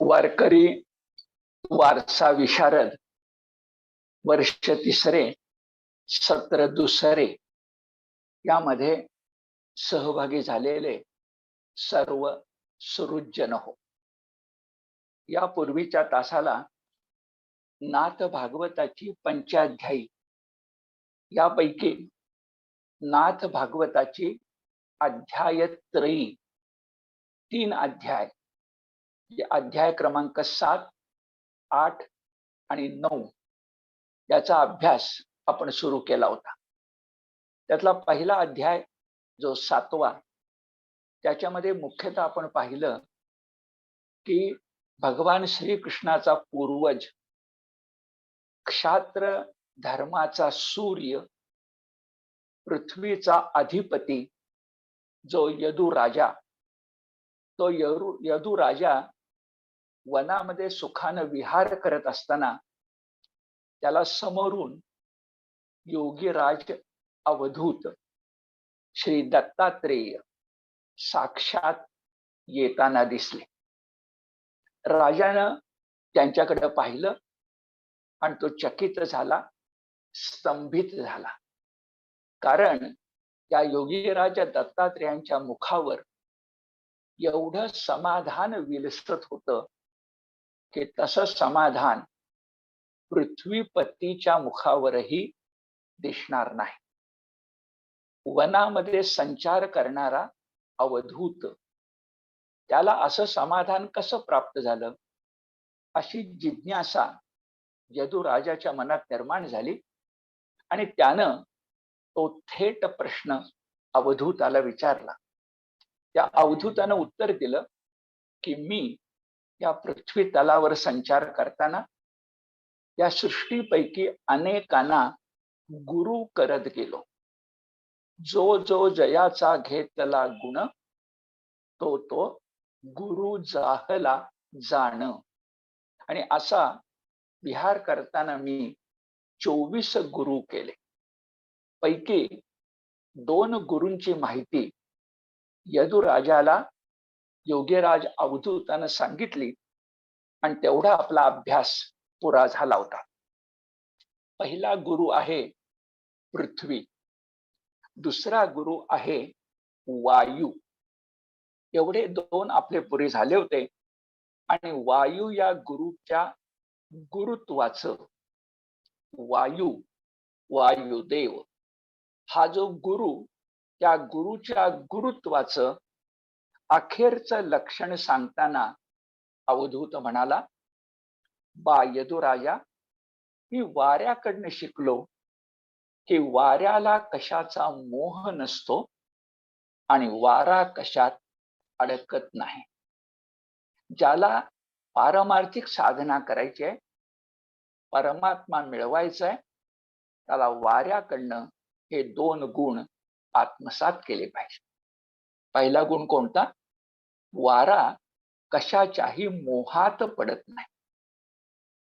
वारकरी वारसा विशारद वर्ष तिसरे सत्र दुसरे यामध्ये सहभागी झालेले सर्व सुहृदजन हो. यापूर्वीच्या तासाला नाथ भागवताची पंचाध्यायी यापैकी नाथ भागवताची अध्यायत्रयी 3 अध्याय अध्याय क्रमांक 7, 8 आणि 9 याचा अभ्यास आपण सुरू केला होता. त्यातला पहिला अध्याय जो 7वा त्याच्यामध्ये मुख्यतः आपण पाहिलं की भगवान श्रीकृष्णाचा पूर्वज क्षात्र धर्माचा सूर्य पृथ्वीचा अधिपती जो यदु राजा, तो यदु राजा वनामध्ये सुखानं विहार करत असताना त्याला समोरून योगीराज अवधूत श्री दत्तात्रेय साक्षात येताना दिसले. राजानं त्यांच्याकडे पाहिलं आणि तो चकित झाला, स्तंभित झाला. कारण त्या योगीराज दत्तात्रेयांच्या मुखावर एवढं समाधान विलसत होतं की तसं समाधान पृथ्वीपतीच्या मुखावरही दिसणार नाही. वनामध्ये संचार करणारा अवधूत त्याला असं समाधान कसं प्राप्त झालं अशी जिज्ञासा यदुराजाच्या मनात निर्माण झाली आणि त्यानं तो थेट प्रश्न अवधूताला विचारला. त्या अवधूतानं उत्तर दिलं की मी या पृथ्वी तलावर संचार करताना या सृष्टीपैकी अनेकांना गुरु करत गेलो. जो जो जयाचा घेतला गुण तो तो गुरु जाहला जाण. आणि असा विहार करताना मी 24 गुरु केले. पैकी 2 गुरूंची माहिती यदुराजाला योगीराज अवधूतानं सांगितली आणि तेवढा आपला अभ्यास पुरा झाला होता. पहिला गुरु आहे पृथ्वी, दुसरा गुरु आहे वायू. एवढे 2 आपले पुरे झाले होते आणि वायू या गुरुच्या गुरुत्वाचं वायू वायुदेव हा जो गुरु त्या गुरुच्या गुरुत्वाचं अखेरचं लक्षण सांगताना अवधूत म्हणाला, बा यदुराजा, मी वाऱ्याकडनं शिकलो की वाऱ्याला कशाचा मोह नसतो आणि वारा कशात अडकत नाही. ज्याला पारमार्थिक साधना करायची आहे, परमात्मा मिळवायचा आहे, त्याला वाऱ्याकडनं हे 2 गुण आत्मसात केले पाहिजे. पहिला गुण कोणता? वारा कशाच्याही मोहात पडत नाही.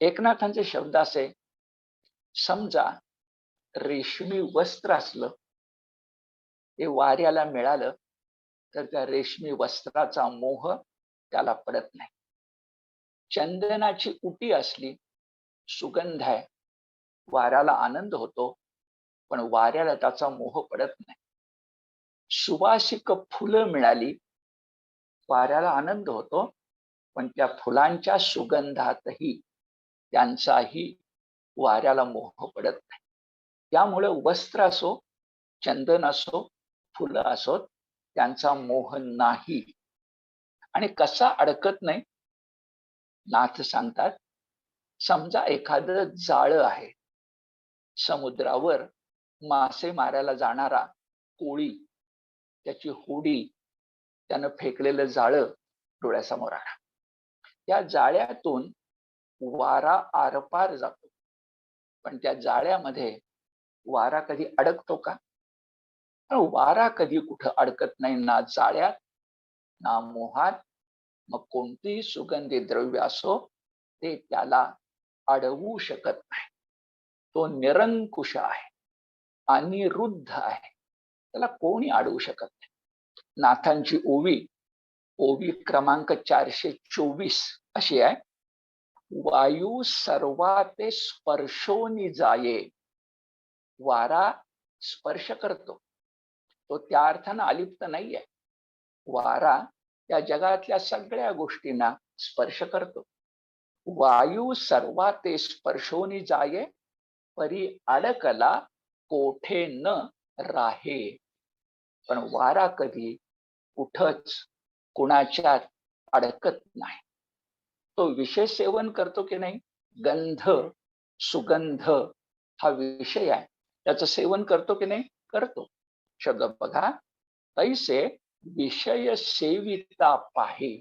एकनाथांचे शब्द असे, समजा रेशमी वस्त्र असलं, ते वाऱ्याला मिळालं तर त्या रेशमी वस्त्राचा मोह त्याला पडत नाही. चंदनाची उटी असली, सुगंध आहे, वाऱ्याला आनंद होतो, पण वाऱ्याला त्याचा मोह पडत नाही. सुवासिक फुलं मिळाली, वाऱ्याला आनंद होतो, पण त्या फुलांच्या सुगंधातही त्यांचाही वाऱ्याला मोह पडत नाही. त्यामुळे वस्त्र असो, चंदन असो, फुलं असोत, त्यांचा मोह नाही. आणि कसा अडकत नाही? नाथ सांगतात, समजा एखादं जाळं आहे, समुद्रावर मासे मारायला जाणारा कोळी, त्याची होडी, त्यानं फेकलेलं जाळं डोळ्यासमोर आला. त्या जाळ्यातून वारा आरपार जातो, पण त्या जाळ्यामध्ये वारा कधी अडकतो का? वारा कधी कुठं अडकत नाही, ना जाळ्यात ना मोहात. मग कोणतीही सुगंधी द्रव्य असो, ते त्याला अडवू शकत नाही. तो निरंकुश आहे, अनिरुद्ध आहे, त्याला कोणी अडवू शकत नाही. नाथांची ओवी क्रमांक 424 अशी आहे. वायू सर्वाते स्पर्शोनी जाये. वारा स्पर्श करतो, तो त्या अर्थानं अलिप्त नाहीये. वारा या जगातल्या सगळ्या गोष्टींना स्पर्श करतो. वायू सर्वाते स्पर्शोनी जाये, परी अडकला कोठे न राहे. पण वारा कधी कुठंच कुणाच्यात अडकत नाही. तो विषय सेवन करतो की नाही, गंध सुगंध हा विषय आहे, त्याचं सेवन करतो की नाही, करतो. शब्द बघा, तैसे विषय सेविता पाहे.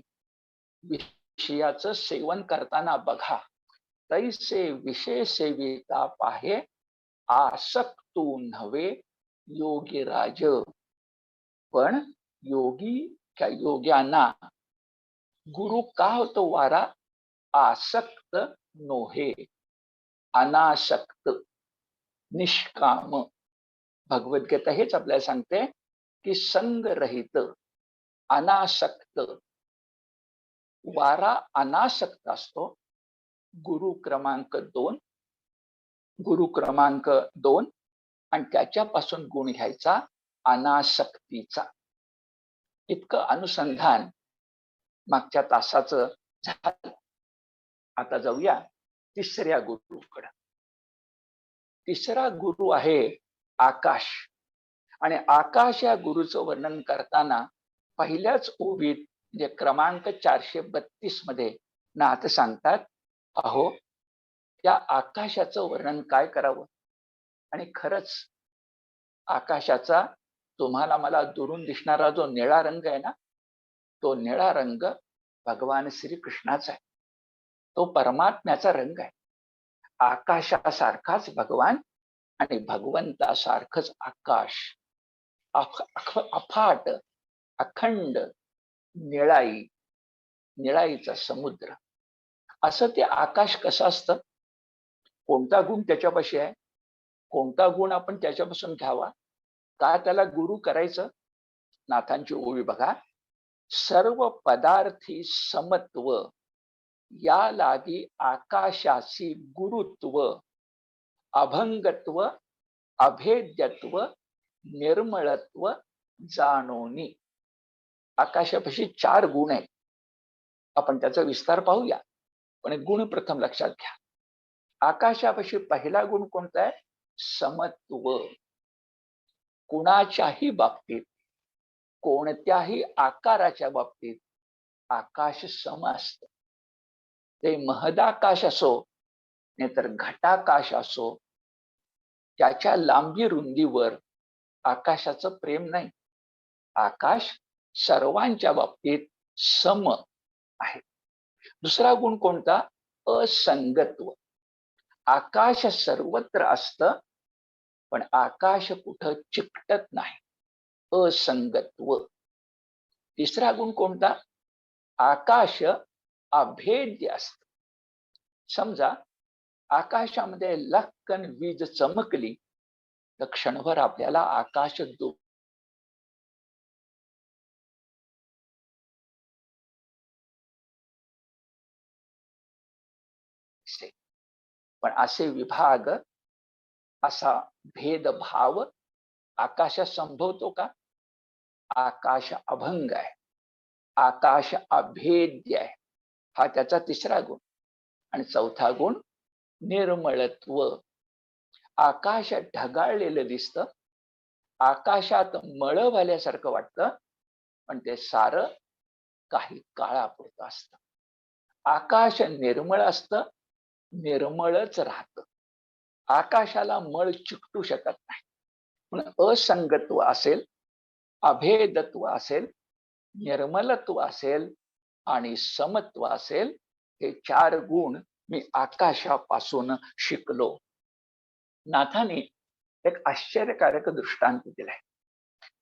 विषयाचं सेवन करताना बघा, तैसे विषय सेविता पाहे, आसक्तू नव्हे योगी राज. पण योग्यांना गुरु का होतो वारा? आसक्त नोहे, अनासक्त, निष्काम. भगवद्गीता हेच आपल्याला सांगते की संगरहित, अनासक्त. वारा अनासक्त असतो. गुरु क्रमांक 2, गुरु क्रमांक 2, आणि त्याच्यापासून गुण घ्यायचा अनासक्तीचा. इतकं अनुसंधान मागच्या तासाचं झालं. आता जाऊया तिसऱ्या गुरुकडे. तिसरा गुरु आहे आकाश. आणि आकाश या गुरुचं वर्णन करताना पहिल्याच ओवीत म्हणजे क्रमांक 432 मध्ये नाथ सांगतात, अहो त्या आकाशाचं वर्णन काय करावं. आणि खरंच आकाशाचा तुम्हाला मला दुरून दिसणारा जो निळा रंग आहे ना, तो निळा रंग भगवान श्रीकृष्णाचा आहे, तो परमात्म्याचा रंग आहे. आकाशासारखाच भगवान आणि भगवंतासारखंच आकाश. अफाट, अखंड निळाई, निळाईचा समुद्र. असं ते आकाश कसं असतं? कोणता गुण त्याच्यापाशी आहे? कोणता गुण आपण त्याच्यापासून घ्यावा? का त्याला गुरु करायचं? नाथांची ओवी बघा, सर्व पदार्थी समत्व, या लागी आकाशासी गुरुत्व, अभंगत्व, अभेद्यत्व, निर्मळत्व जाणोनी. आकाशापाशी 4 गुण आहेत. आपण त्याचा विस्तार पाहूया, पण गुण प्रथम लक्षात घ्या. आकाशापाशी पहिला गुण कोणता आहे? समत्व. कुणाच्याही बाबतीत, कोणत्याही आकाराच्या बाबतीत आकाश सम असतं. ते महदाकाश असो नाहीतर घटाकाश असो, त्याच्या लांबी रुंदीवर आकाशाचं प्रेम नाही. आकाश सर्वांच्या बाबतीत सम आहे. दुसरा गुण कोणता? असंगत्व. आकाश सर्वत्र असतं, पण आकाश कुठं चिकटत नाही. असंगत्व. तिसरा गुण कोणता? आकाश अभेद्य असत. समजा आकाशामध्ये लक्कन वीज चमकली तर क्षणभर आपल्याला आकाश पण असे विभाग, असा भेदभाव आकाशात संभवतो का? आकाश अभंग आहे, आकाश अभेद्य आहे. हा त्याचा तिसरा गुण. आणि चौथा गुण निर्मळत्व. आकाश ढगाळलेलं दिसतं, आकाशात मळ झाल्यासारखं वाटतं, पण ते सारं काही काळापुरतं असतं. आकाश निर्मळ असतं, निर्मळच राहतं. आकाशाला मळ चिकटू शकत नाही. म्हणून असंगत्व असेल, अभेदत्व असेल, निर्मलत्व असेल आणि समत्व असेल, हे 4 गुण मी आकाशापासून शिकलो. नाथाने एक आश्चर्यकारक दृष्टांत दिलाय.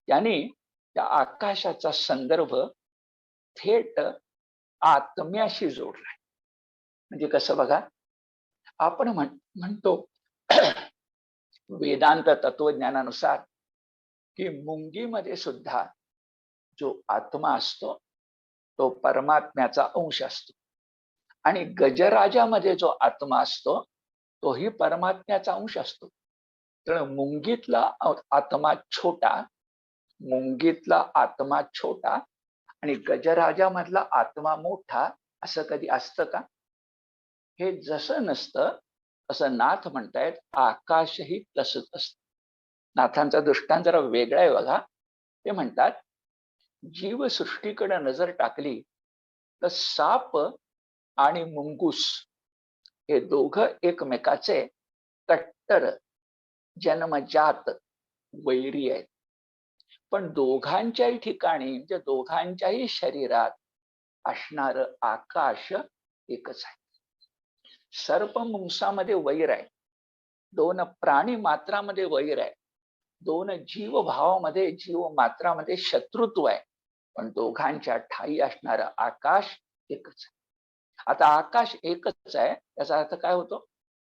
त्यांनी त्या आकाशाचा संदर्भ थेट आत्म्याशी जोडलाय. म्हणजे कसं बघा, आपण म्हणतो वेदांत तत्वज्ञानानुसार की मुंगीमध्ये सुद्धा जो आत्मा असतो तो परमात्म्याचा अंश असतो. आणि गजराजामध्ये जो आत्मा असतो तोही परमात्म्याचा अंश असतो. तर आत्मा छोटा मुंगीतला आत्मा छोटा आणि गजराजामधला आत्मा मोठा असं कधी असतं का? हे जसं नसतं तसं नाथ म्हणतायत आकाशही तसंच असतं. नाथांचा दृष्टांत जरा वेगळा आहे बघा. ते म्हणतात जीवसृष्टीकडे नजर टाकली तर साप आणि मुंगूस हे दोघं एकमेकाचे कट्टर जन्मजात वैरी आहेत. पण दोघांच्याही ठिकाणी म्हणजे दोघांच्याही शरीरात असणार आकाश एकच आहे. सर्प मुंगसामध्ये वैर आहे, दोन प्राणी मात्रामध्ये वैर आहे, दोन जीवभावामध्ये जीव मात्रामध्ये शत्रुत्व आहे, पण दोघांच्या ठाई असणार आकाश एकच आहे. आता आकाश एकच आहे याचा अर्थ काय होतो?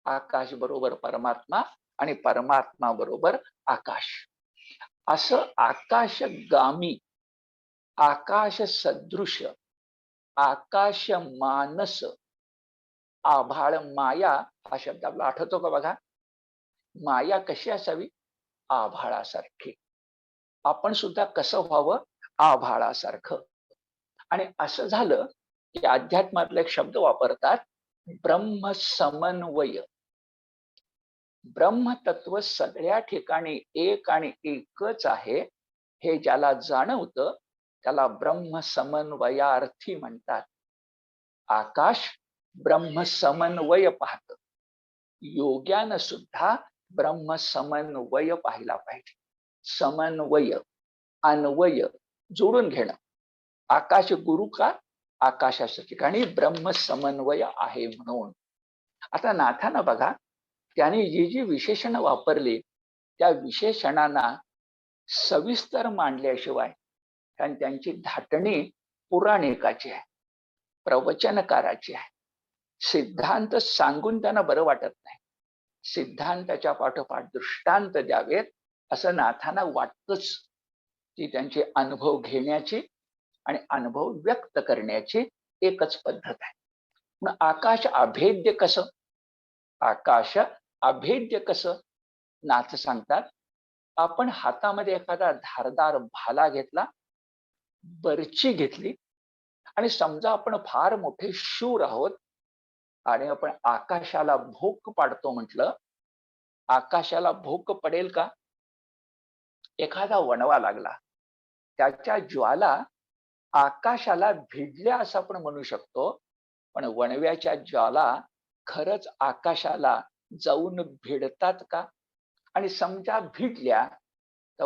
आकाश बरोबर परमात्मा आणि परमात्मा बरोबर आकाश. असं आकाशगामी, आकाश सदृश, आकाश मानस, आभाळ माया हा शब्द आपला आठवतो का बघा? माया कशी असावी? आभाळासारखी. आपण सुद्धा कसं व्हावं? आभाळासारखं. आणि असं झालं की अध्यात्मातला एक शब्द वापरतात ब्रह्म समन्वय. ब्रह्मतत्व सगळ्या ठिकाणी एक आणि एकच आहे हे ज्याला जाणवतं त्याला ब्रह्म समन्वयार्थी म्हणतात. आकाश ब्रह्म समन्वय पाहत. योग्यानं सुद्धा ब्रह्म समन्वय पाहिला पाहिजे. समन्वय, अन्वय, जोडून घेणं. आकाश गुरु का? आकाशाच्या ठिकाणी ब्रह्म समन्वय आहे म्हणून. आता नाथानं बघा त्यांनी जी जी विशेषणं वापरली त्या विशेषणांना सविस्तर मांडल्याशिवाय, कारण त्यांची धाटणी पुराणिकाची आहे, प्रवचनकाराची आहे. सिद्धांत सांगून त्यांना बरं वाटत नाही. सिद्धांताच्या पाठोपाठ दृष्टांत द्यावेत असं नाथांना वाटतच. ती त्यांचे अनुभव घेण्याची आणि अनुभव व्यक्त करण्याची एकच पद्धत आहे. पण आकाश अभेद्य कसं? आकाश अभेद्य कसं? नाथ सांगतात आपण हातामध्ये एखादा धारदार भाला घेतला, बर्ची घेतली आणि समजा आपण फार मोठे शूर आहोत आणि आपण आकाशाला भोक पाडतो म्हटलं, आकाशाला भोक पडेल का? एखादा वणवा लागला, त्याच्या ज्वाला आकाशाला भिडल्या असं आपण म्हणू शकतो, पण वणव्याच्या ज्वाला खरंच आकाशाला जाऊन भिडतात का? आणि समजा भिडल्या तर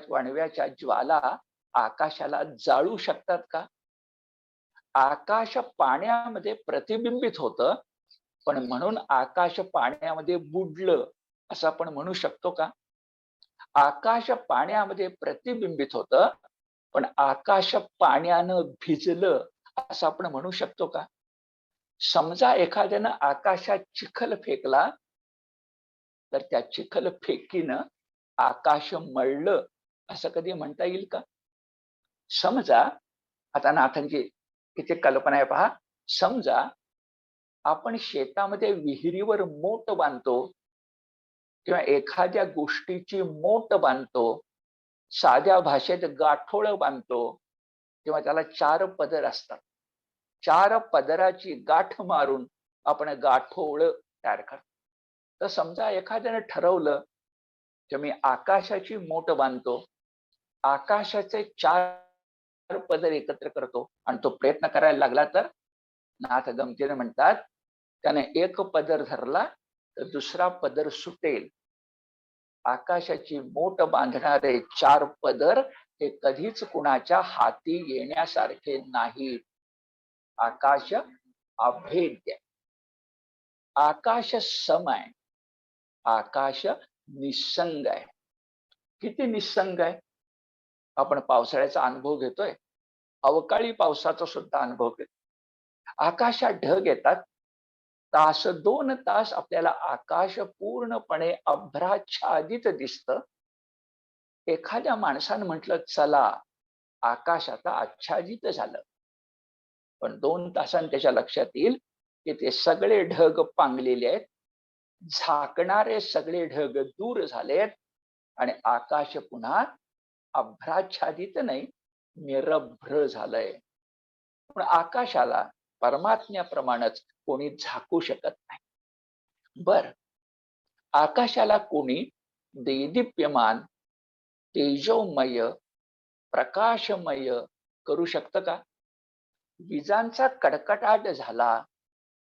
वणव्याच्या ज्वाला आकाशाला जाळू शकतात का? आकाश पाण्यामध्ये प्रतिबिंबित होतं, पण म्हणून आकाश पाण्यामध्ये बुडलं असं आपण म्हणू शकतो का? आकाश पाण्यामध्ये प्रतिबिंबित होतं, पण आकाश पाण्यानं भिजलं असं आपण म्हणू शकतो का? समजा एखाद्यानं आकाशात चिखल फेकला तर त्या चिखल फेकीनं आकाश मळलं असं कधी म्हणता येईल का? समजा आता नाथांची किती कल्पना आहे पहा. समजा आपण शेतामध्ये विहिरीवर मोट बांधतो किंवा एखाद्या गोष्टीची मोट बांधतो, साध्या भाषेत गाठोळ बांधतो, किंवा त्याला 4 पदर असतात. 4 पदराची गाठ मारून आपण गाठोळ तयार करतो. तर समजा एखाद्याने ठरवलं की मी आकाशाची मोट बांधतो, आकाशाचे 4 पदर एकत्र करतो आणि तो प्रयत्न करायला लागला तर नाथ गमतीने म्हणतात त्याने एक पदर धरला तर दुसरा पदर सुटेल. आकाशाची मोट बांधणारे 4 पदर हे कधीच कुणाच्या हाती येण्यासारखे नाहीत. आकाश अभेद्य, आकाश सम आहे, आकाश निसंग आहे. किती निसंग आहे? आपण पावसाळ्याचा अनुभव घेतोय, अवकाळी पावसाचा सुद्धा अनुभव घेतो. आकाशात ढग येतात, तास 2 तास आपल्याला आकाश पूर्णपणे अभ्राच्छादित दिसतं. एखाद्या माणसानं म्हटलं चला आकाश आता आच्छादित झालं, पण 2 तासांनी त्याच्या लक्षात येईल की ते सगळे ढग पांगलेले आहेत, झाकणारे सगळे ढग दूर झालेत आणि आकाश पुन्हा अभ्राच्छादित नाही, निरभ्र झालंय. पण आकाशाला परमात्म्याप्रमाणेच कोणी झाकू शकत नाही. बर, आकाशाला कोणी देदीप्यमान, तेजोमय, प्रकाशमय करू शकतं का? विजांचा कडकडाट झाला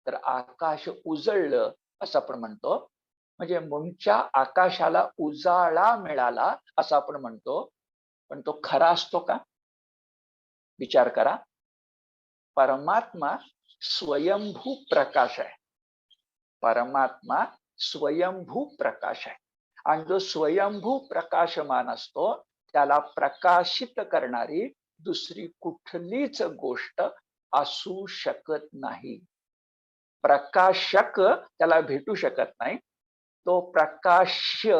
तर आकाश उजळलं असं आपण म्हणतो. म्हणजे मुंच्या आकाशाला उजाळा मिळाला असं आपण म्हणतो. पण तो खरा असतो का? विचार करा. परमात्मा स्वयंभू प्रकाश आहे. परमात्मा स्वयंभू प्रकाश आहे आणि जो स्वयंभू प्रकाशमान असतो त्याला प्रकाशित करणारी दुसरी कुठलीच गोष्ट असू शकत नाही. प्रकाशक त्याला भेटू शकत नाही, तो प्रकाश्य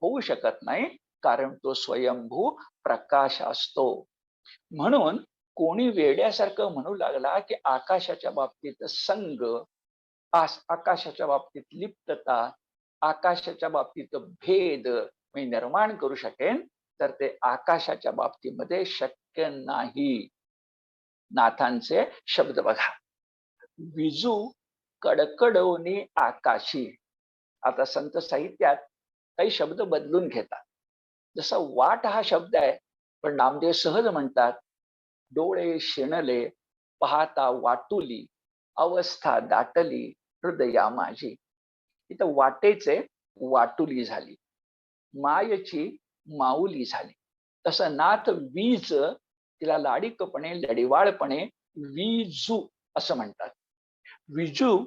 होऊ शकत नाही, कारण तो स्वयंभू प्रकाश असतो. म्हणून कोणी वेड्यासारखं म्हणू लागला की आकाशाच्या बाबतीत संग, आकाशाच्या बाबतीत लिप्तता, आकाशाच्या बाबतीत भेद मी निर्माण करू शकेन, तर ते आकाशाच्या बाबतीमध्ये शक्य नाही. नाथांचे शब्द बघा. विजू कडकडवणी आकाशी. आता संत साहित्यात काही शब्द बदलून घेतात. जसं वाट हा शब्द आहे, पण नामदेव सहज म्हणतात, डोळे शिणले पाहता वाटुली, अवस्था दाटली हृदया माझी. इथं वाटेचे वाटुली झाली, मायची माऊली झाली. तसं नाथ वीज, तिला लाडिकपणे लढिवाळपणे विजू असं म्हणतात. विजू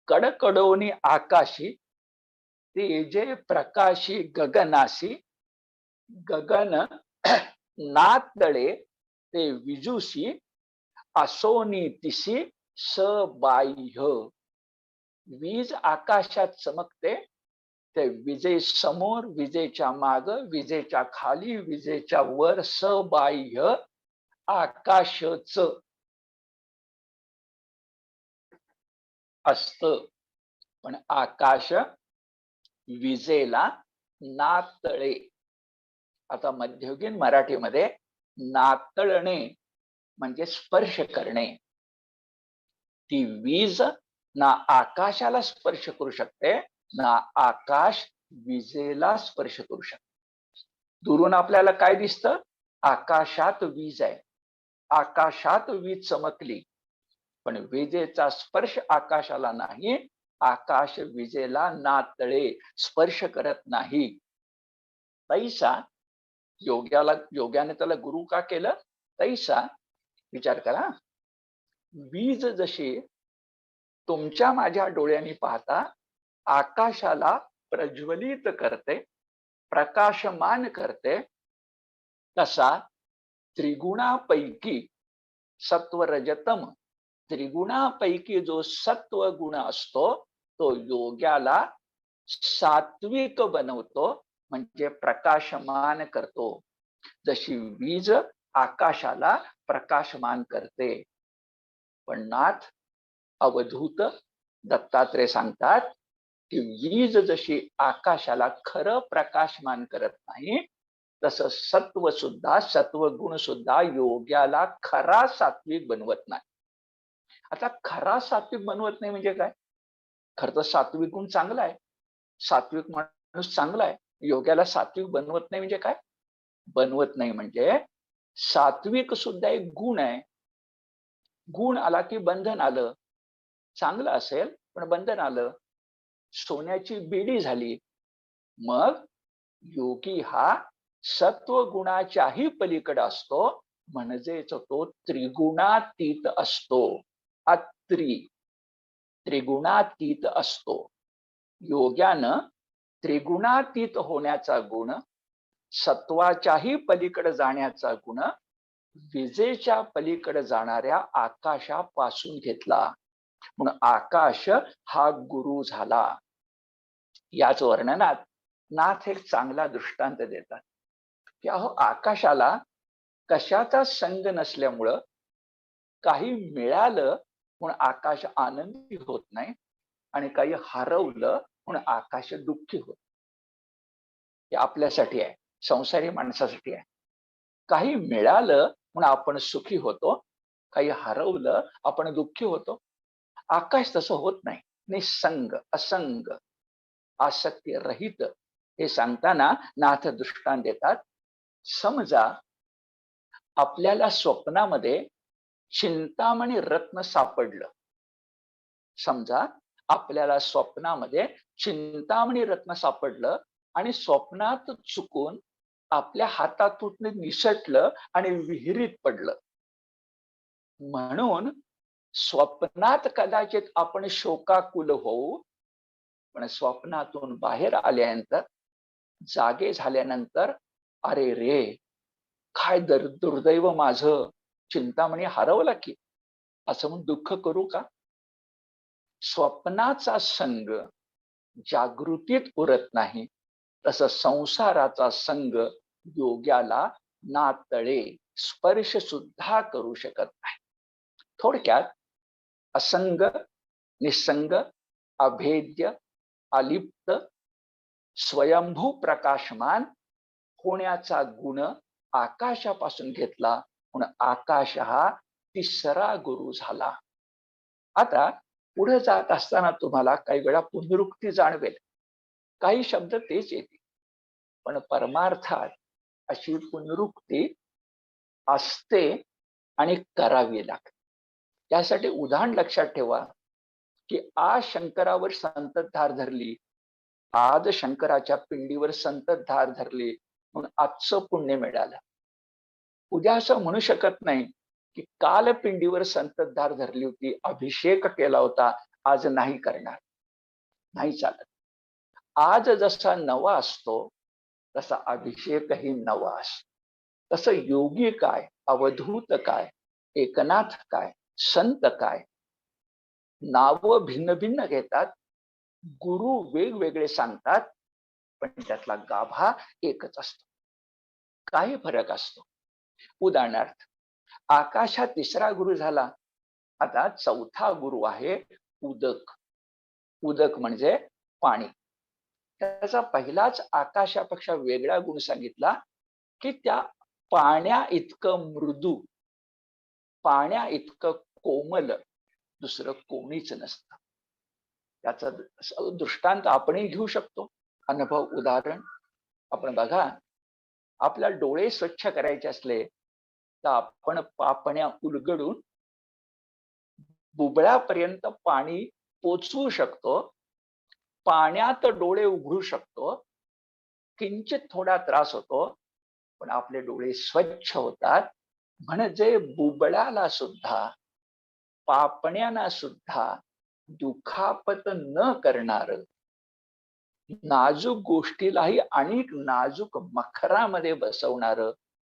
कडकडोनी आकाशी, तेजे प्रकाशी गगनासी, गगन नातळे ते विजूसी, असोनी तिसी सबाह्य. वीज आकाशात चमकते, ते विजे समोर, विजेच्या माग, विजेच्या खाली, विजेच्या वर, सबाह्य आकाशच असत. पण आकाश विजेला नातळे. आता मध्ययुगीन मराठीमध्ये नातळणे म्हणजे स्पर्श करणे. ती वीज ना आकाशाला स्पर्श करू शकते, ना आकाश विजेला स्पर्श करू शकते. दुरून आपल्याला काय दिसतं? आकाशात वीज आहे, आकाशात वीज चमकली, पण विजेचा स्पर्श आकाशाला नाही, आकाश विजेला नातळे, स्पर्श करत नाही. तैसा योग्याने त्याला गुरु का केलं? तैसा विचार करा. वीज जशी तुमच्या माझ्या डोळ्यांनी पाहता आकाशाला प्रज्वलित करते, प्रकाशमान करते, तसा त्रिगुणापैकी सत्व रजतम, त्रिगुणापैकी जो सत्व गुण असतो तो योग्याला सात्विक बनवतो, म्हणजे प्रकाशमान करतो. जशी वीज आकाशाला प्रकाशमान करते. पण नाथ अवधूत दत्तात्रय सांगतात की वीज जशी आकाशाला खरं प्रकाशमान करत नाही, तसं सत्व सुद्धा, सत्वगुण सुद्धा योग्याला खरा सात्विक बनवत नाही. आता खरा सात्विक बनवत नाही म्हणजे काय? खरं तर सात्विक गुण चांगला आहे, सात्विक माणूस चांगला आहे. योग्याला सात्विक बनवत नाही म्हणजे काय? बनवत नाही म्हणजे सात्विक सुद्धा एक गुण आहे. गुण आला की बंधन आलं. चांगलं असेल पण बंधन आलं. सोन्याची बेडी झाली. मग योगी हा सत्व गुणाच्याही पलीकडे असतो, म्हणजेच तो त्रिगुणातीत असतो. त्रिगुणातीत असतो. योग्यानं त्रिगुणातीत होण्याचा गुण, सत्वाच्याही पलीकडे जाण्याचा गुण विजेच्या पलीकडे जाणाऱ्या आकाशापासून घेतला. म्हणून आकाश हा गुरु झाला. याच वर्णनात नाथ एक चांगला दृष्टांत देतात की अहो, आकाशाला कशाचा संग नसल्यामुळं काही मिळालं म्हणून आकाश आनंदी होत नाही, आणि काही हरवलं म्हणून आकाश दुःखी होत. हे आपल्यासाठी आहे, संसारी माणसासाठी आहे. काही मिळालं म्हणून आपण सुखी होतो, काही हरवलं आपण दुःखी होतो. आकाश तसं होत नाही. निसंग, असंग, आसक्ती रहित. हे सांगताना नाथ दृष्टांत देतात. समजा आपल्याला स्वप्नामध्ये चिंतामणी रत्न सापडलं. समजा आपल्याला स्वप्नामध्ये चिंतामणी रत्न सापडलं आणि स्वप्नात चुकून आपल्या हातातून निसटलं आणि विहिरीत पडलं. म्हणून स्वप्नात कदाचित आपण शोकाकुल होऊ, पण स्वप्नातून बाहेर आल्यानंतर, जागे झाल्यानंतर, अरे रे, काय दुर्दैव माझं, चिंतामणी हरवला की, असं म्हणून दुःख करू का? स्वप्नाचा संग जागृतीत उरत नाही, तसं संसाराचा संग योग्याला ना तळे स्पर्श सुद्धा करू शकत नाही. थोडक्यात असंग, निसंग, अभेद्य, अलिप्त, स्वयंभू प्रकाशमान होण्याचा गुण आकाशापासून घेतला, म्हणून आकाश हा तिसरा गुरु झाला. आता पुढे जात असताना तुम्हाला काही वेळा पुनरुक्ती जाणवेल, काही शब्द तेच येतील, पण परमार्थात अशी पुनरुक्ती असते आणि करावी लागते. त्यासाठी उदाहरण लक्षात ठेवा की आज शंकरावर संततधार धरली, आज शंकराच्या पिंडीवर संततधार धरली म्हणून आजचं पुण्य मिळालं. उद्या असं म्हणू शकत नाही की काल पिंडीवर संततधार धरली होती, अभिषेक केला होता, आज नाही करणार. नाही चालत. आज जसा नवा असतो तसा अभिषेकही नवा असतो. तसं योगी काय, अवधूत काय, एकनाथ काय, संत काय, नाव भिन्न भिन्न घेतात, गुरु वेगवेगळे सांगतात, पण त्यातला गाभा एकच असतो. काही फरक असतो. उदाहरणार्थ, आकाशात तिसरा गुरु झाला, आता चौथा गुरु आहे उदक. उदक म्हणजे पाणी. त्याचा पहिलाच आकाशापेक्षा वेगळा गुण सांगितला की त्या पाण्या इतकं मृदू, पाण्या इतकं कोमल दुसरं कोणीच नसतं. त्याचा दृष्टांत आपणही घेऊ शकतो, अनुभव, उदाहरण. आपण बघा, आपल्या डोळे स्वच्छ करायचे असले तर आपण पापण्या उलगडून बुबळ्यापर्यंत पाणी पोचवू शकतो, पाण्यात डोळे उघडू शकतो, किंचित थोडा त्रास होतो, पण आपले डोळे स्वच्छ होतात. म्हणजे बुबळाला सुद्धा, पापण्यांना सुद्धा दुखापत न करणार, नाजूक गोष्टीलाही अनेक नाजूक मखरामध्ये बसवणार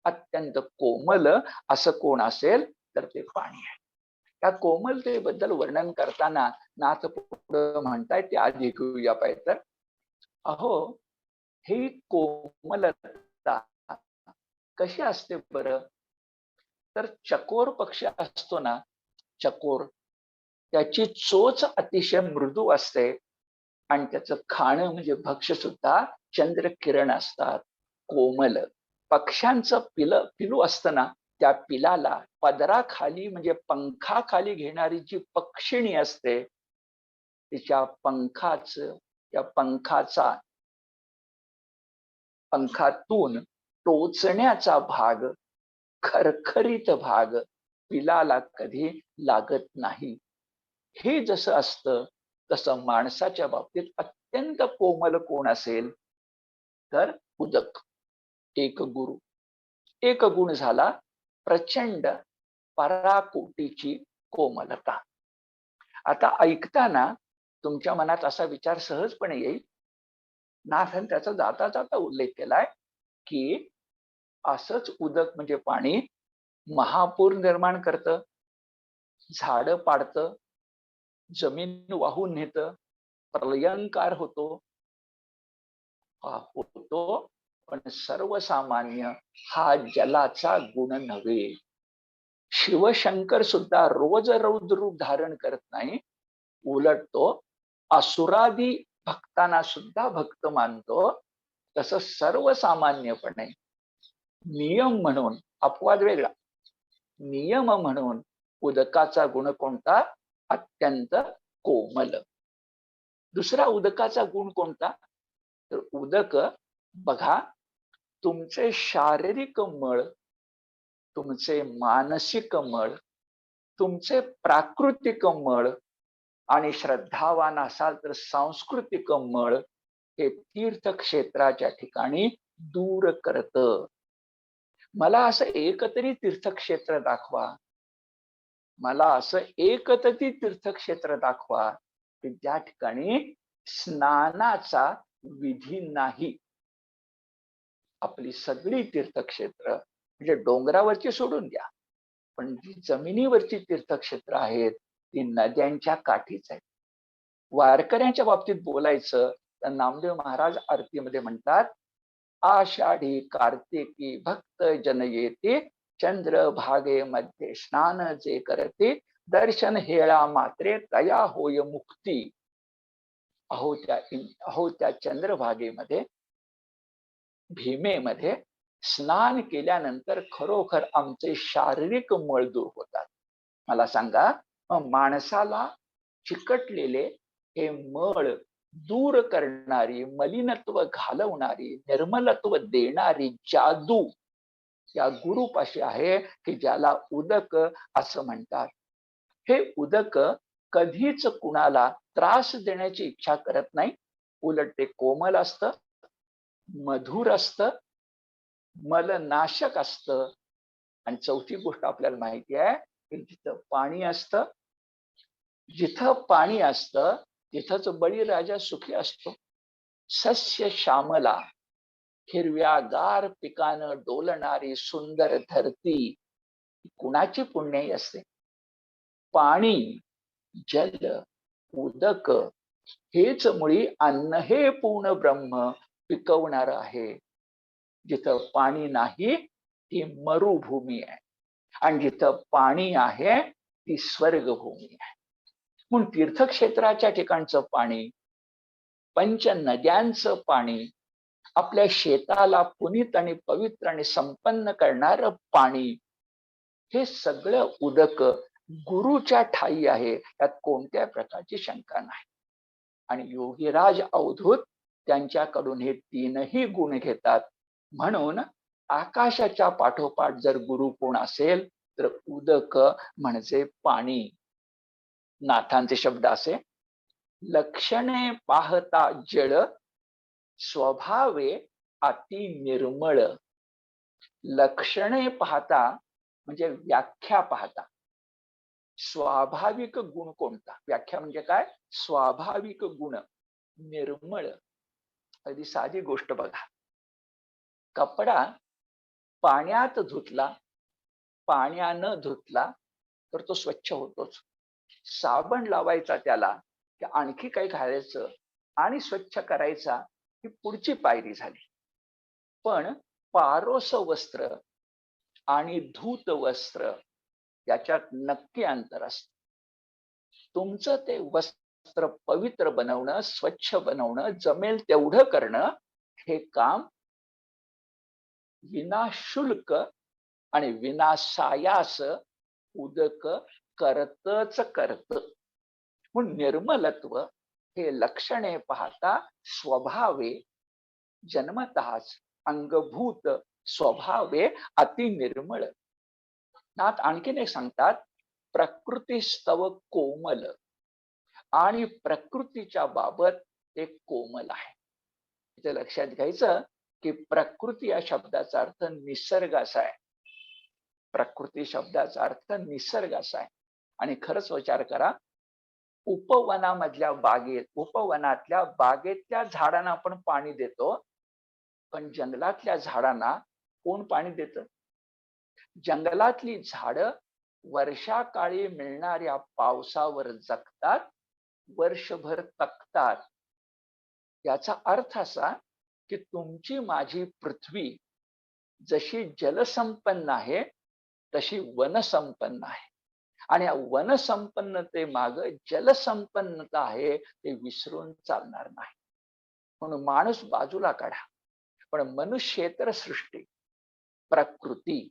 अत्यंत कोमल असं कोण असेल तर ते पाणी आहे. त्या कोमलतेबद्दल वर्णन करताना नाथ पुढे म्हणतायत, ते आधी घेऊया पाहिजे तर, अहो ही कोमलता कशी असते बरं? तर चकोर पक्षी असतो ना, चकोर, त्याची चोच अतिशय मृदू असते आणि त्याचं खाणं म्हणजे भक्ष्य सुद्धा चंद्रकिरण असतात, कोमल. पक्ष्यांचं पिलू असतं ना, त्या पिलाला पदराखाली म्हणजे पंखाखाली घेणारी जी पक्षिणी असते, तिच्या पंखातून टोचण्याचा भाग, खरखरीत भाग पिलाला कधी लागत नाही. हे जसं असतं तसं माणसाच्या बाबतीत अत्यंत कोमल कोण असेल तर उदक. एक गुरु, एक गुण झाला प्रचंड पराकोटीची कोमलता. आता ऐकताना तुमच्या मनात असा विचार सहजपणे येईल, नाथन त्याचा जाता जाता उल्लेख केलाय की असंच उदक म्हणजे पाणी महापूर निर्माण करतं, झाडं पाडतं, जमीन वाहून नेतं, प्रलयंकार होतो. होतो, पण सर्वसामान्य हा जलाचा गुण नव्हे. शिवशंकर सुद्धा रोज रौद्र रूप धारण करत नाही, उलट तो असुरादी भक्तांना सुद्धा भक्त मानतो. तसं सर्वसामान्यपणे नियम म्हणून, अपवाद वेगळा, नियम म्हणून उदकाचा गुण कोणता? अत्यंत कोमल. दुसरा उदकाचा गुण कोणता? तर उदक बघा, तुमचे शारीरिक मळ, तुमचे मानसिक मळ, तुमचे प्राकृतिक मळ आणि श्रद्धावान असाल तर सांस्कृतिक मळ हे तीर्थक्षेत्राच्या ठिकाणी दूर करत. मला असं एकतरी तीर्थक्षेत्र दाखवा, मला असं एकतरी तीर्थक्षेत्र दाखवा की ज्या ठिकाणी स्नानाचा विधी नाही. आपली सगळी तीर्थक्षेत्र म्हणजे डोंगरावरची सोडून द्या, पण जी जमिनीवरची तीर्थक्षेत्र आहेत ती नद्यांच्या काठीच आहेत. वारकऱ्यांच्या बाबतीत बोलायचं तर नामदेव महाराज आरतीमध्ये म्हणतात, आषाढी कार्तिकी भक्त जन येते, चंद्र भागे मध्ये स्नान जे करते, दर्शन हेळा मात्रे तया होय मुक्ती. अहो त्या चंद्रभागेमध्ये, भीमेमध्ये स्नान केल्यानंतर खरोखर आमचे शारीरिक मळ दूर होतात. मला सांगा, माणसाला चिकटलेले हे मळ दूर करणारी, मलिनत्व घालवणारी, निर्मलत्व देणारी जादू या गुरुपाशी आहे की ज्याला उदक असं म्हणतात. हे उदक कधीच कुणाला त्रास देण्याची इच्छा करत नाही, उलट ते कोमल असतं, मधुर असतं, मलनाशक असतं. आणि चौथी गोष्ट आपल्याला माहिती आहे की जिथं पाणी असतं, जिथं पाणी असतं तिथंच बळीराजा सुखी असतो. सस्य श्यामला, हिरव्यागार पिकानं डोलणारी सुंदर धरती कुणाची पुण्याई असते? पाणी, जल, उदक हेच मुळी अन्न हे पूर्ण ब्रह्म पिकवणार आहे. जिथं पाणी नाही ती मरुभूमी आहे, आणि जिथं पाणी आहे ती स्वर्गभूमी आहे. म्हणून तीर्थक्षेत्राच्या ठिकाणचं पाणी, पंच नद्यांचं पाणी, आपल्या शेताला पुनीत आणि पवित्र आणि संपन्न करणारं पाणी, हे सगळं उदक गुरुच्या ठाई आहे, यात कोणत्या प्रकारची शंका नाही. आणि योगीराज अवधूत त्यांच्याकडून हे तीनही गुण घेतात. म्हणून आकाशाच्या पाठोपाठ जर गुरु कोण असेल तर उदक म्हणजे पाणी. नाथांचे शब्द असे, लक्षणे पाहता जळ, स्वभावे अति निर्मळ. लक्षणे पाहता म्हणजे व्याख्या पाहता. स्वाभाविक गुण कोणता? व्याख्या म्हणजे काय? स्वाभाविक गुण निर्मळ. अगदी साधी गोष्ट बघा, कपडा पाण्यात धुतला, पाण्यानं धुतला तर तो स्वच्छ होतोच. साबण लावायचा त्याला, की आणखी काही घालायचं आणि स्वच्छ करायचा, ही पुढची पायरी झाली. पण पारोस वस्त्र आणि धूत वस्त्र याच्यात नक्की अंतर असतं. तुमचं ते वस्त्र पवित्र बनवणं, स्वच्छ बनवणं, जमेल तेवढं करणं, हे काम विनाशुल्क आणि विनासायास उदक करतच करत. म्हणून निर्मलत्व हे लक्षणे पाहता स्वभावे, जन्मतःच अंगभूत स्वभावे अति निर्मळ. नाथ आणखीन एक सांगतात, प्रकृती स्तव कोमल. आणि प्रकृतीच्या बाबत एक कोमल आहे. इथे लक्षात घ्यायचं की प्रकृती या शब्दाचा अर्थ निसर्ग असा आहे. प्रकृती शब्दाचा अर्थ निसर्ग असा आहे. आणि खरंच विचार करा, उपवनामधल्या बागेत, उपवनातल्या बागेतल्या झाडांना आपण पाणी देतो, पण जंगलातल्या झाडांना कोण पाणी देतं? जंगलातली झाडं वर्षाकाळी मिळणाऱ्या पावसावर जगतात, वर्षभर तकतात. याचा अर्थ असा की तुमची माझी पृथ्वी जशी जलसंपन्न आहे तशी वनसंपन्न आहे. आणि या वनसंपन्नते माग जलसंपन्नता आहे, ते विसरून चालणार नाही. म्हणून माणूस बाजूला काढा, पण मनुष्येतर सृष्टी, प्रकृती,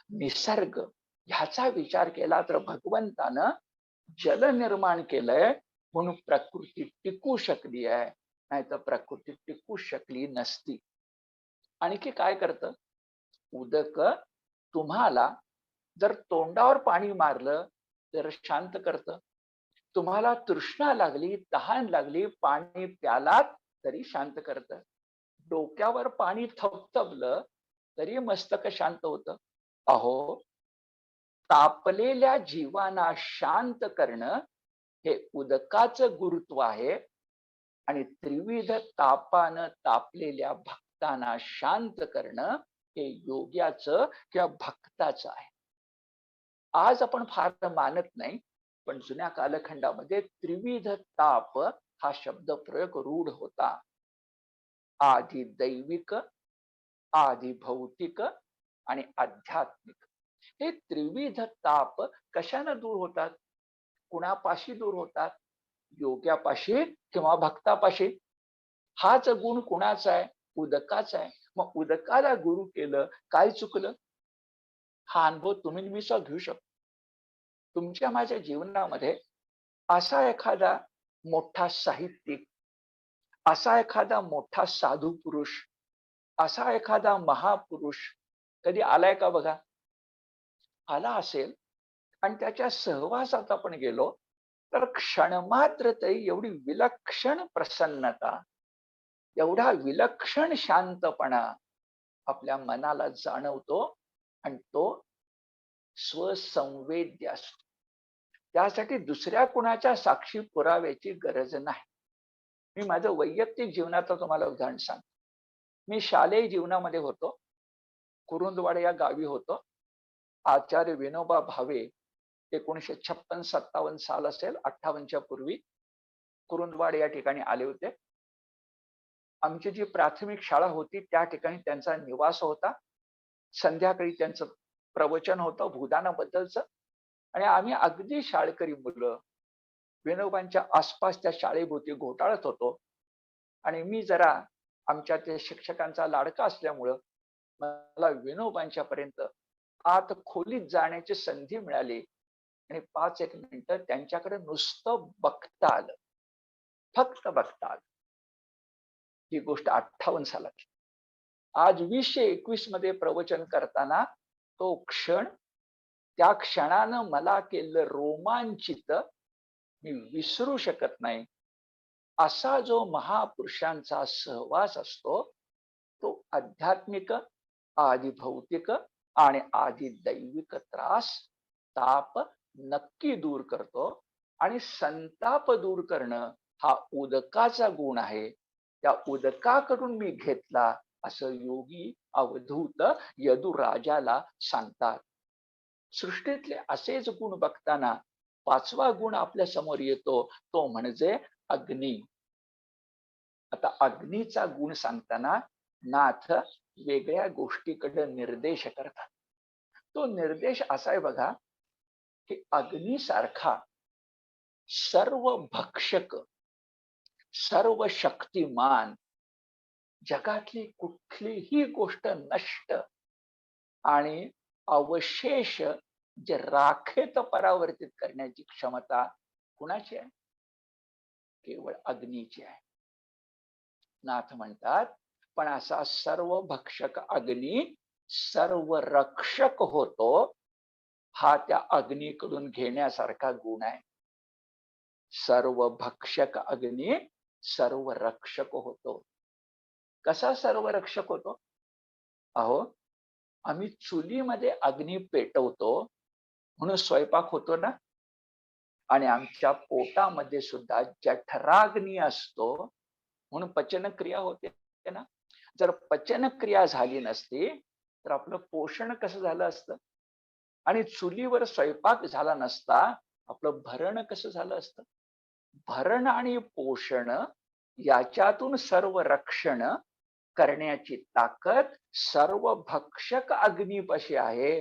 निसर्ग ह्याचा विचार केला तर भगवंतानं जल निर्माण केलंय, म्हणून प्रकृती टिकू शकली आहे, नाही तर प्रकृती टिकू शकली नसती. आणखी काय करतं उदक? तुम्हाला जर तोंडावर पाणी मारलं तर शांत करतं. तुम्हाला तृष्णा लागली, तहान लागली, पाणी प्यालात तरी शांत करतं. डोक्यावर पाणी थपथपलं तरी मस्तक शांत होतं. अहो, तापलेल्या जीवांना शांत करणं हे उदकाचं गुरुत्व आहे, आणि त्रिविध तापानं तापलेल्या भक्तांना शांत करणं हे योग्याचं किंवा भक्ताचं आहे. आज आपण फार मानत नाही, पण जुन्या कालखंडामध्ये त्रिविध ताप हा शब्द प्रयोग रूढ होता. आधी दैविक, आधी भौतिक आणि आध्यात्मिक. हे त्रिविध ताप कशाने दूर होतात? कुणापाशी दूर होतात? योग्यापाशी किंवा भक्तापाशी. हाच गुण कुणाचा आहे? उदकाचा आहे. मग उदकाला गुरु केलं, काय चुकलं? हा अनुभव तुम्ही मी घेऊ शकतो. तुमच्या माझ्या जीवनामध्ये असा एखादा मोठा साहित्यिक, असा एखादा मोठा साधू पुरुष, असा एखादा महापुरुष कधी आलाय का बघा? आला असेल आणि त्याच्या सहवासात आपण गेलो तर क्षणमात्र तरी एवढी विलक्षण प्रसन्नता, एवढा विलक्षण शांतपणा आपल्या मनाला जाणवतो, आणि तो स्वसंवेद्य असतो. त्यासाठी दुसऱ्या कुणाच्या साक्षी पुराव्याची गरज नाही. मी माझं वैयक्तिक जीवनाचं तुम्हाला उदाहरण सांगतो. मी शालेय जीवनामध्ये होतो, कुरुंदवाड या गावी होतो. आचार्य विनोबा भावे 1956-57 साल असेल, 58च्या पूर्वी कुरुंदवाड या ठिकाणी आले होते. आमची जी प्राथमिक शाळा होती त्या ठिकाणी त्यांचा निवास होता. संध्याकाळी त्यांचं प्रवचन होतं भूदानाबद्दलचं, आणि आम्ही अगदी शाळकरी मुलं विनोबांच्या आसपास त्या शाळेभोवती घोटाळत होतो. आणि मी जरा आमच्या त्या शिक्षकांचा लाडका असल्यामुळं मला विनोबांच्या पर्यंत आत खोलीत जाण्याची संधी मिळाली, आणि 5-1 मिनिटं त्यांच्याकडे नुसतं बघता आलं, फक्त बघता आलं. ही गोष्ट 58 सालाची. आज 2021 मध्ये प्रवचन करताना तो क्षण, त्या क्षणानं मला केलं रोमांचित, मी विसरू शकत नाही. असा जो महापुरुषांचा सहवास असतो तो आध्यात्मिक, आधी भौतिक आणि आधी दैविक त्रास, ताप नक्की दूर करतो. आणि संताप दूर करणं हा उदकाचा गुण आहे. त्या उदकाकडून मी घेतला असं योगी अवधूत यदुराजाला सांगतात. सृष्टीतले असेच गुण बघताना 5वा गुण आपल्या समोर येतो, तो म्हणजे अग्नी. आता अग्नीचा गुण सांगताना नाथ वेगळ्या गोष्टीकडे निर्देश करतात. तो निर्देश असा आहे बघा, की अग्नीसारखा सर्व भक्षक, सर्व शक्तिमान, जगातली कुठलीही गोष्ट नष्ट आणि अवशेष जे राखेत परावर्तित करण्याची क्षमता कुणाची आहे? केवळ अग्नीची आहे. नाथ म्हणतात, पण असा सर्व भक्षक अग्नी सर्व रक्षक होतो, हा त्या अग्नीकडून घेण्यासारखा गुण आहे. सर्व भक्षक अग्नी सर्व रक्षक होतो. कसा सर्व रक्षक होतो? अहो, आम्ही चुलीमध्ये अग्नी पेटवतो म्हणून स्वयंपाक होतो ना, आणि आमच्या पोटामध्ये सुद्धा जठराग्नी असतो म्हणून पचनक्रिया होते ना. जर पचनक्रिया झाली नसती तर आपलं पोषण कसं झालं असतं? आणि चुलीवर स्वयंपाक झाला नसता आपलं भरण कसं झालं असतं? भरण आणि पोषण याच्यातून सर्व रक्षण करण्याची ताकद सर्व भक्षक अग्नीपाशी आहे.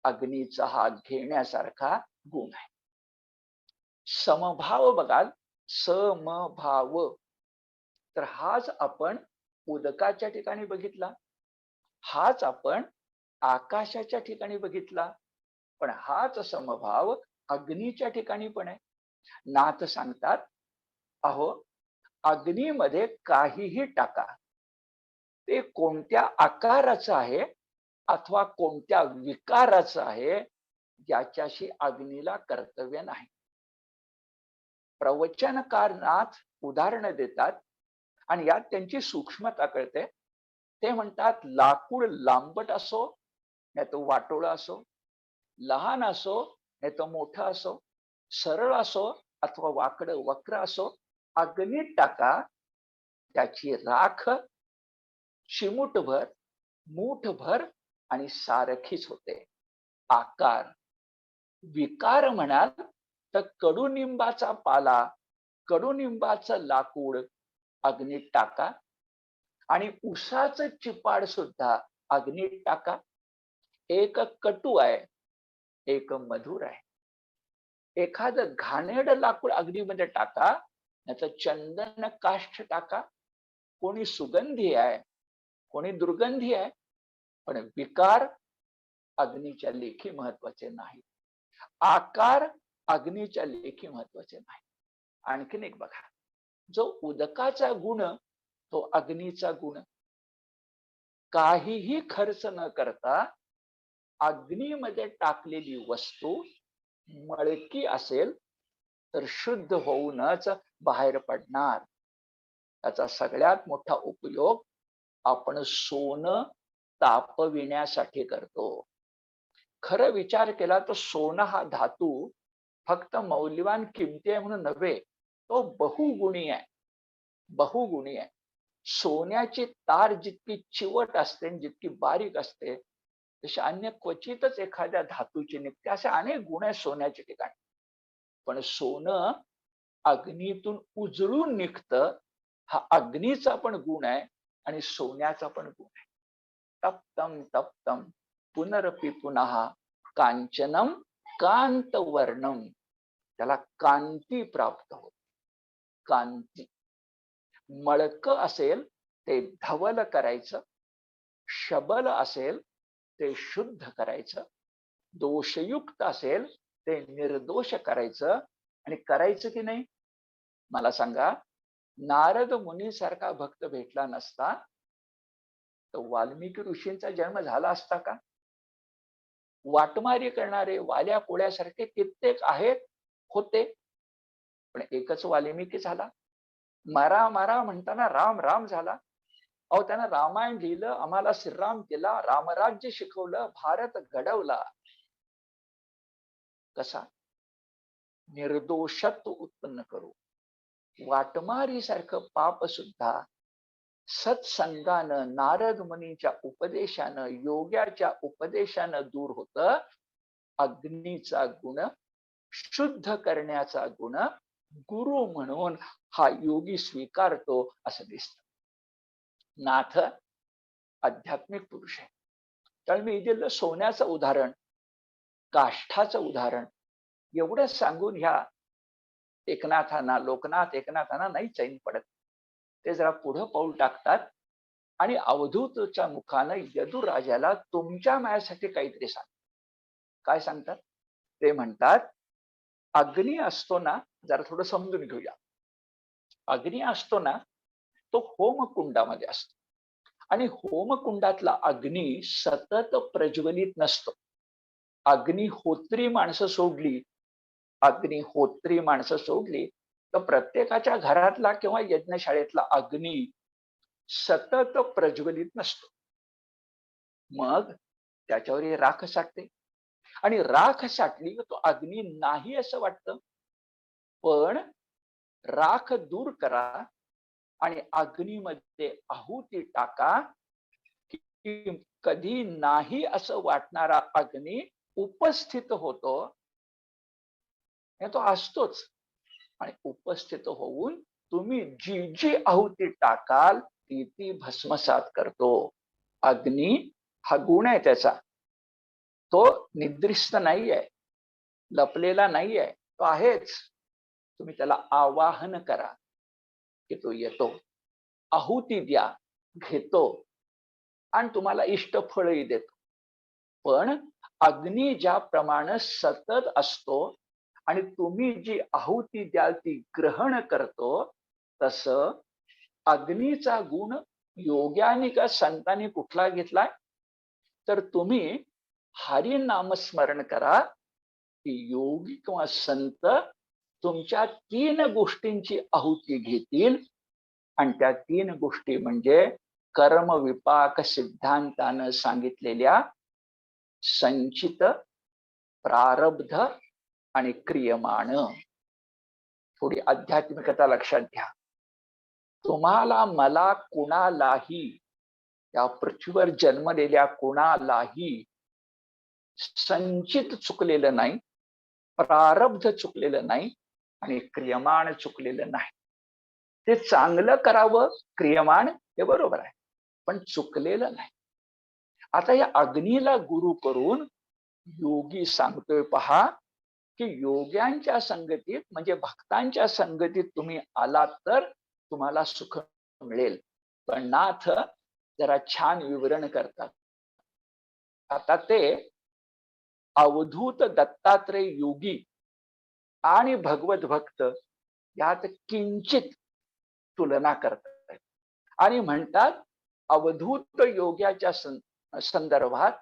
अग्नीचा हा घेण्यासारखा गुण आहे. समभाव बघाल, समभाव, तर हाच आपण उदकाच्या ठिकाणी बघितला, हाच आपण आकाशाच्या ठिकाणी बघितला, पण हाच समभाव अग्नीच्या ठिकाणी पण आहे. नाथ सांगतात, अहो अग्नीमध्ये काहीही टाका, ते कोणत्या आकाराचं आहे अथवा कोणत्या विकाराचं आहे, याच्याशी अग्नीला कर्तव्य नाही. प्रवचनकार नाथ उदाहरणं देतात आणि यात त्यांची सूक्ष्मता कळते. ते म्हणतात, लाकूड लांबट असो नाही तो वाटोळं असो, लहान असो नाही तो मोठं असो, सरळ असो अथवा वाकडं वक्र असो, अग्नीत टाका, त्याची राख चिमूटभर, मूठभर आणि सारखीच होते. आकार, विकार म्हणाल तर कडुनिंबाचा पाला, कडुनिंबाचं लाकूड अग्नीत टाका आणि उसाचं चिपाड सुद्धा अग्नीत टाका. एक कटू आहे, एक मधुर आहे. एखादं घाणेरडं लाकूड अग्नीमध्ये टाका, त्याचं चंदन काष्ठ टाका. कोणी सुगंधी आहे, कोणी दुर्गंधी आहे, पण विकार अग्नीच्या लेखी महत्वाचे नाही, आकार अग्नीच्या लेखी महत्वाचे नाही. आणखीन एक बघा, जो उदकाचा गुण तो अग्नीचा गुण. काहीही खर्च न करता अग्नीमध्ये टाकलेली वस्तू मळकी असेल तर शुद्ध होऊनच बाहेर पडणार. त्याचा सगळ्यात मोठा उपयोग आपण सोनं तापविण्यासाठी करतो. खरं विचार केला तर सोनं हा धातू फक्त मौल्यवान किमती आहे म्हणून नव्हे, तो बहुगुणी आहे, बहुगुणी आहे. सोन्याची तार जितकी चिवट असते, जितकी बारीक असते, तशी अन्य क्वचितच एखाद्या धातूची निघते. असे अनेक गुण आहेत सोन्याच्या ठिकाणी. पण सोनं अग्नीतून उजळून निघतं, हा अग्नीचा पण गुण आहे आणि सोन्याचा पण गुण आहे. तप्तम तप्तम पुनरपि पुनः कांचनम कांतवर्णम, त्याला कांती प्राप्त होते. कांती. मळक असेल ते धवल करायचं, शबल असेल ते शुद्ध करायचं, दोषयुक्त असेल ते निर्दोष करायचं. आणि करायचं की नाही मला सांगा, नारद मुनी सारखा भक्त भेटला नसता तर वाल्मिकी ऋषींचा जन्म झाला असता का? वाटमारी करणारे वाल्या कोळ्यासारखे कित्येक आहेत, होते, पण एकच वाल्मिकी झाला. मारा मारा म्हणताना राम राम झाला. अहो त्यानं रामायण लिहिलं, आम्हाला श्रीराम केला, रामराज्य शिकवलं, भारत घडवला. कसा? निर्दोषत्व उत्पन्न करू. वाटमारी सारखं पाप सुद्धा सत्संगानं, नारद मुनीच्या उपदेशानं, योग्याच्या उपदेशानं दूर होतं. अग्नीचा गुण, शुद्ध करण्याचा गुण गुरु म्हणून हा योगी स्वीकारतो असं दिसतं. नाथ आध्यात्मिक पुरुष आहे. तर मी दिलं सोन्याचं उदाहरण, काष्ठाचं उदाहरण, एवढं सांगून ह्या एकनाथांना, लोकनाथ एकनाथांना नाही चैन पडत. ते जरा पुढं पाऊल टाकतात आणि अवधूतच्या मुखानं यदुराजाला तुमच्या मायासाठी काहीतरी सांग. काय सांगतात? ते म्हणतात, अग्नी असतो ना, जरा थोडं समजून घेऊया. अग्नी असतो ना, तो होमकुंडामध्ये असतो आणि होमकुंडातला अग्नी सतत प्रज्वलित नसतो. अग्निहोत्री माणसं सोडली, अग्निहोत्री माणसं सोडली तर प्रत्येकाच्या घरातला किंवा यज्ञशाळेतला अग्नी सतत प्रज्वलित नसतो. मग त्याच्यावर राख साठते आणि राख साठली तर तो अग्नी नाही असं वाटतं. पण राख दूर करा आणि अग्नीमध्ये आहुती टाका, की कधी नाही असं वाटणारा अग्नी उपस्थित होतो. तो असतोच आणि उपस्थित होऊन तुम्ही जी जी आहुती टाकाल ती ती भस्मसात करतो. अग्नी हा गुण आहे त्याचा. तो निद्रिस्त नाहीये, लपलेला नाहीये, तो आहेच. तुम्ही त्याला आवाहन करा की तो येतो, आहुती द्या, घेतो आणि तुम्हाला इष्ट फळही देतो. पण अग्नी ज्याप्रमाणे सतत असतो आणि तुम्ही जी आहुती द्याल ती ग्रहण करतो, तसं अग्नीचा गुण योग्याने का संतांनी कुठला घेतलाय? तर तुम्ही हरी नामस्मरण करा, की योगी किंवा संत तुमच्या 3 गोष्टींची आहुती घेतील आणि त्या 3 गोष्टी म्हणजे कर्म विपाक सिद्धांतानं सांगितलेल्या संचित, प्रारब्ध आणि क्रियमाण. थोडी आध्यात्मिकता लक्षात घ्या. तुम्हाला, मला, कुणालाही, या पृथ्वीवर जन्मलेल्या कुणालाही संचित चुकलेलं नाही, प्रारब्ध चुकलेलं नाही आणि क्रियमाण चुकलेलं नाही. ते चांगलं करावं क्रियमाण हे बरोबर आहे, पण चुकलेलं नाही. आता या अग्नीला गुरु करून योगी सांगतोय पहा, की योग्यांच्या संगतीत म्हणजे भक्तांच्या संगतीत तुम्ही आलात तर तुम्हाला सुख मिळेल. पण नाथ जरा छान विवरण करतात. आता ते अवधूत दत्तात्रय योगी आणि भगवत भक्त यात किंचित तुलना करतात आणि म्हणतात अवधूत योग्याच्या संदर्भात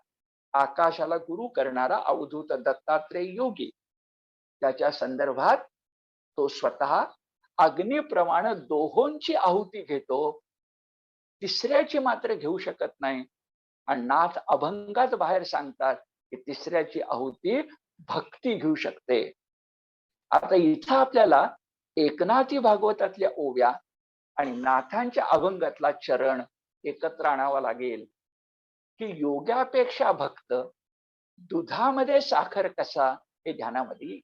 आकाशाला गुरु करणारा अवधूत दत्तात्रय योगी, त्याच्या संदर्भात तो स्वतः अग्नीप्रमाणे दोहोंची आहुती घेतो, तिसऱ्याची मात्र घेऊ शकत नाही. आणि नाथ अभंगात बाहेर सांगतात की तिसऱ्याची आहुती भक्ती घेऊ शकते. आता इथं आपल्याला एकनाथी भागवतातल्या ओव्या आणि नाथांच्या अभंगातला चरण एकत्र आणावा लागेल, की योग्यापेक्षा भक्त दुधामध्ये साखर कसा हे ध्यानामध्ये येईल.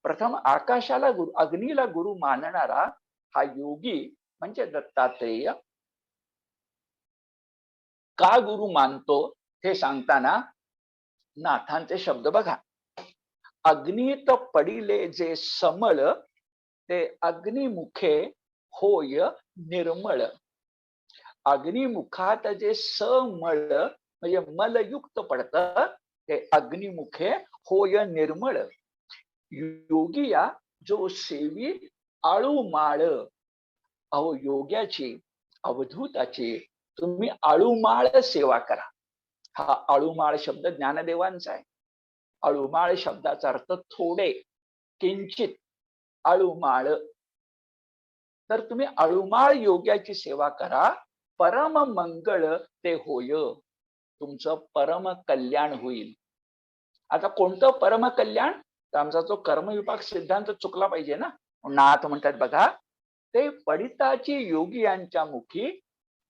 प्रथम आकाशाला गुरु, अग्नीला गुरु मानणारा हा योगी म्हणजे दत्तात्रेय का गुरु मानतो हे सांगताना नाथांचे शब्द बघा. अग्नीत पडिले जे समळ, ते अग्निमुखे होय निर्मळ. अग्निमुखात जे समळ म्हणजे मलयुक्त पडतं ते अग्निमुखे होय निर्मळ. योगिया जो सेवी आळूमाळ. अहो योग्याची, अवधूताची तुम्ही आळूमाळ सेवा करा. हा आळूमाळ शब्द ज्ञानदेवांचा आहे. आळूमाळ शब्दाचा अर्थ थोडे, किंचित, आळूमाळ. तर तुम्ही आळूमाळ योग्याची सेवा करा, परम मंगळ ते होय. तुमचं परम कल्याण होईल. आता कोणतं परम कल्याण? तर आमचा जो कर्मविपाक सिद्धांत चुकला पाहिजे ना. नाथ म्हणतात बघा, ते पडिताची योगी यांच्या मुखी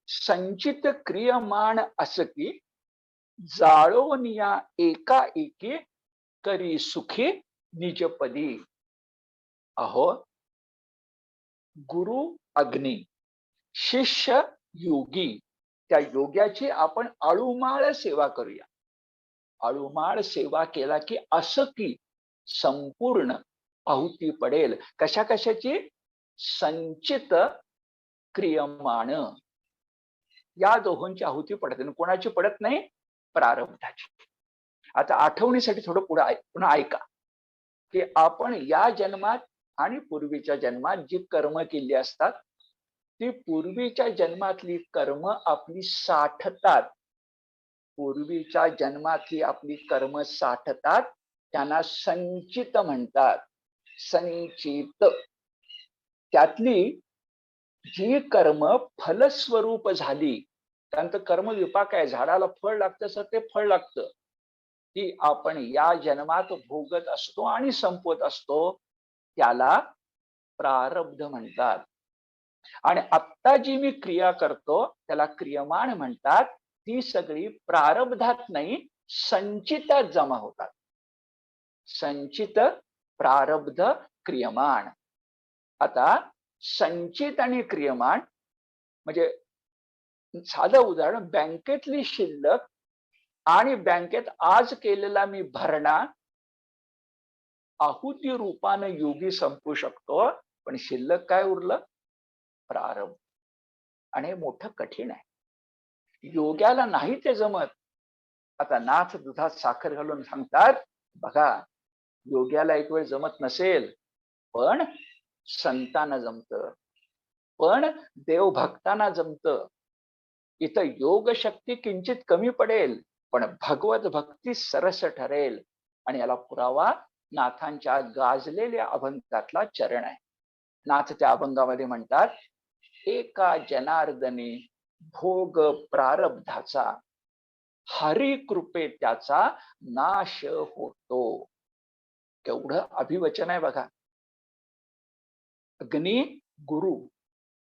संचित क्रियमाण असकी, जाळोनिया एकाएकी करी सुखी निजपदी. अहो, गुरु अग्नी, शिष्य योगी, त्या योग्याची आपण आळूमाळ सेवा करूया. आळूमाळ सेवा केला की असं की संपूर्ण आहुती पडेल. कशा कशाची? संचित, क्रियमाण. या दोहोंची आहुती पडते. कोणाची पडत नाही? प्रारब्धाची. आता आठवणीसाठी थोडं पुन्हा ऐका, की आपण या जन्मात आणि पूर्वीच्या जन्मात जी कर्म केली असतात ती पूर्वीच्या जन्मातली कर्म आपली साठतात. पूर्वीच्या जन्मातली आपली कर्म साठतात, त्यांना संचित म्हणतात. संचित. त्यातली जी कर्म फलस्वरूप झाली, त्यांचं कर्म विपाक आहे, झाडाला फळ लागतं तसं ते फळ लागतं, ती आपण या जन्मात भोगत असतो आणि संपवत असतो, त्याला प्रारब्ध म्हणतात. आणि आत्ता जी मी क्रिया करतो त्याला क्रियमाण म्हणतात. ती सगळी प्रारब्धात नाही, संचितात जमा होतात. संचित, प्रारब्ध, क्रियमाण. आता संचित आणि क्रियमाण म्हणजे साधं उदाहरण, बँकेतली शिल्लक आणि बँकेत आज केलेला मी भरणा आहुती रूपानं योगी संपू शकतो, पण शिल्लक काय उरलं? प्रारब्ध. आणि हे मोठं कठीण आहे, योग्याला नाही ते जमत. आता नाथ दुधात साखर घालून सांगतात, बघा योग्याला एक वेळ जमत नसेल, पण संतांना जमत, पण देवभक्तांना जमत. इथं योग शक्ती किंचित कमी पडेल, पण भगवत भक्ती सरस ठरेल. आणि याला पुरावा नाथांच्या गाजलेल्या अभंगातला चरण आहे. नाथ त्या अभंगामध्ये म्हणतात, एका जनार्दनी भोग प्रारब्धाचा, हरी कृपे त्याचा नाश होतो. केवढं अभिवचन आहे बघा. अग्नी गुरु,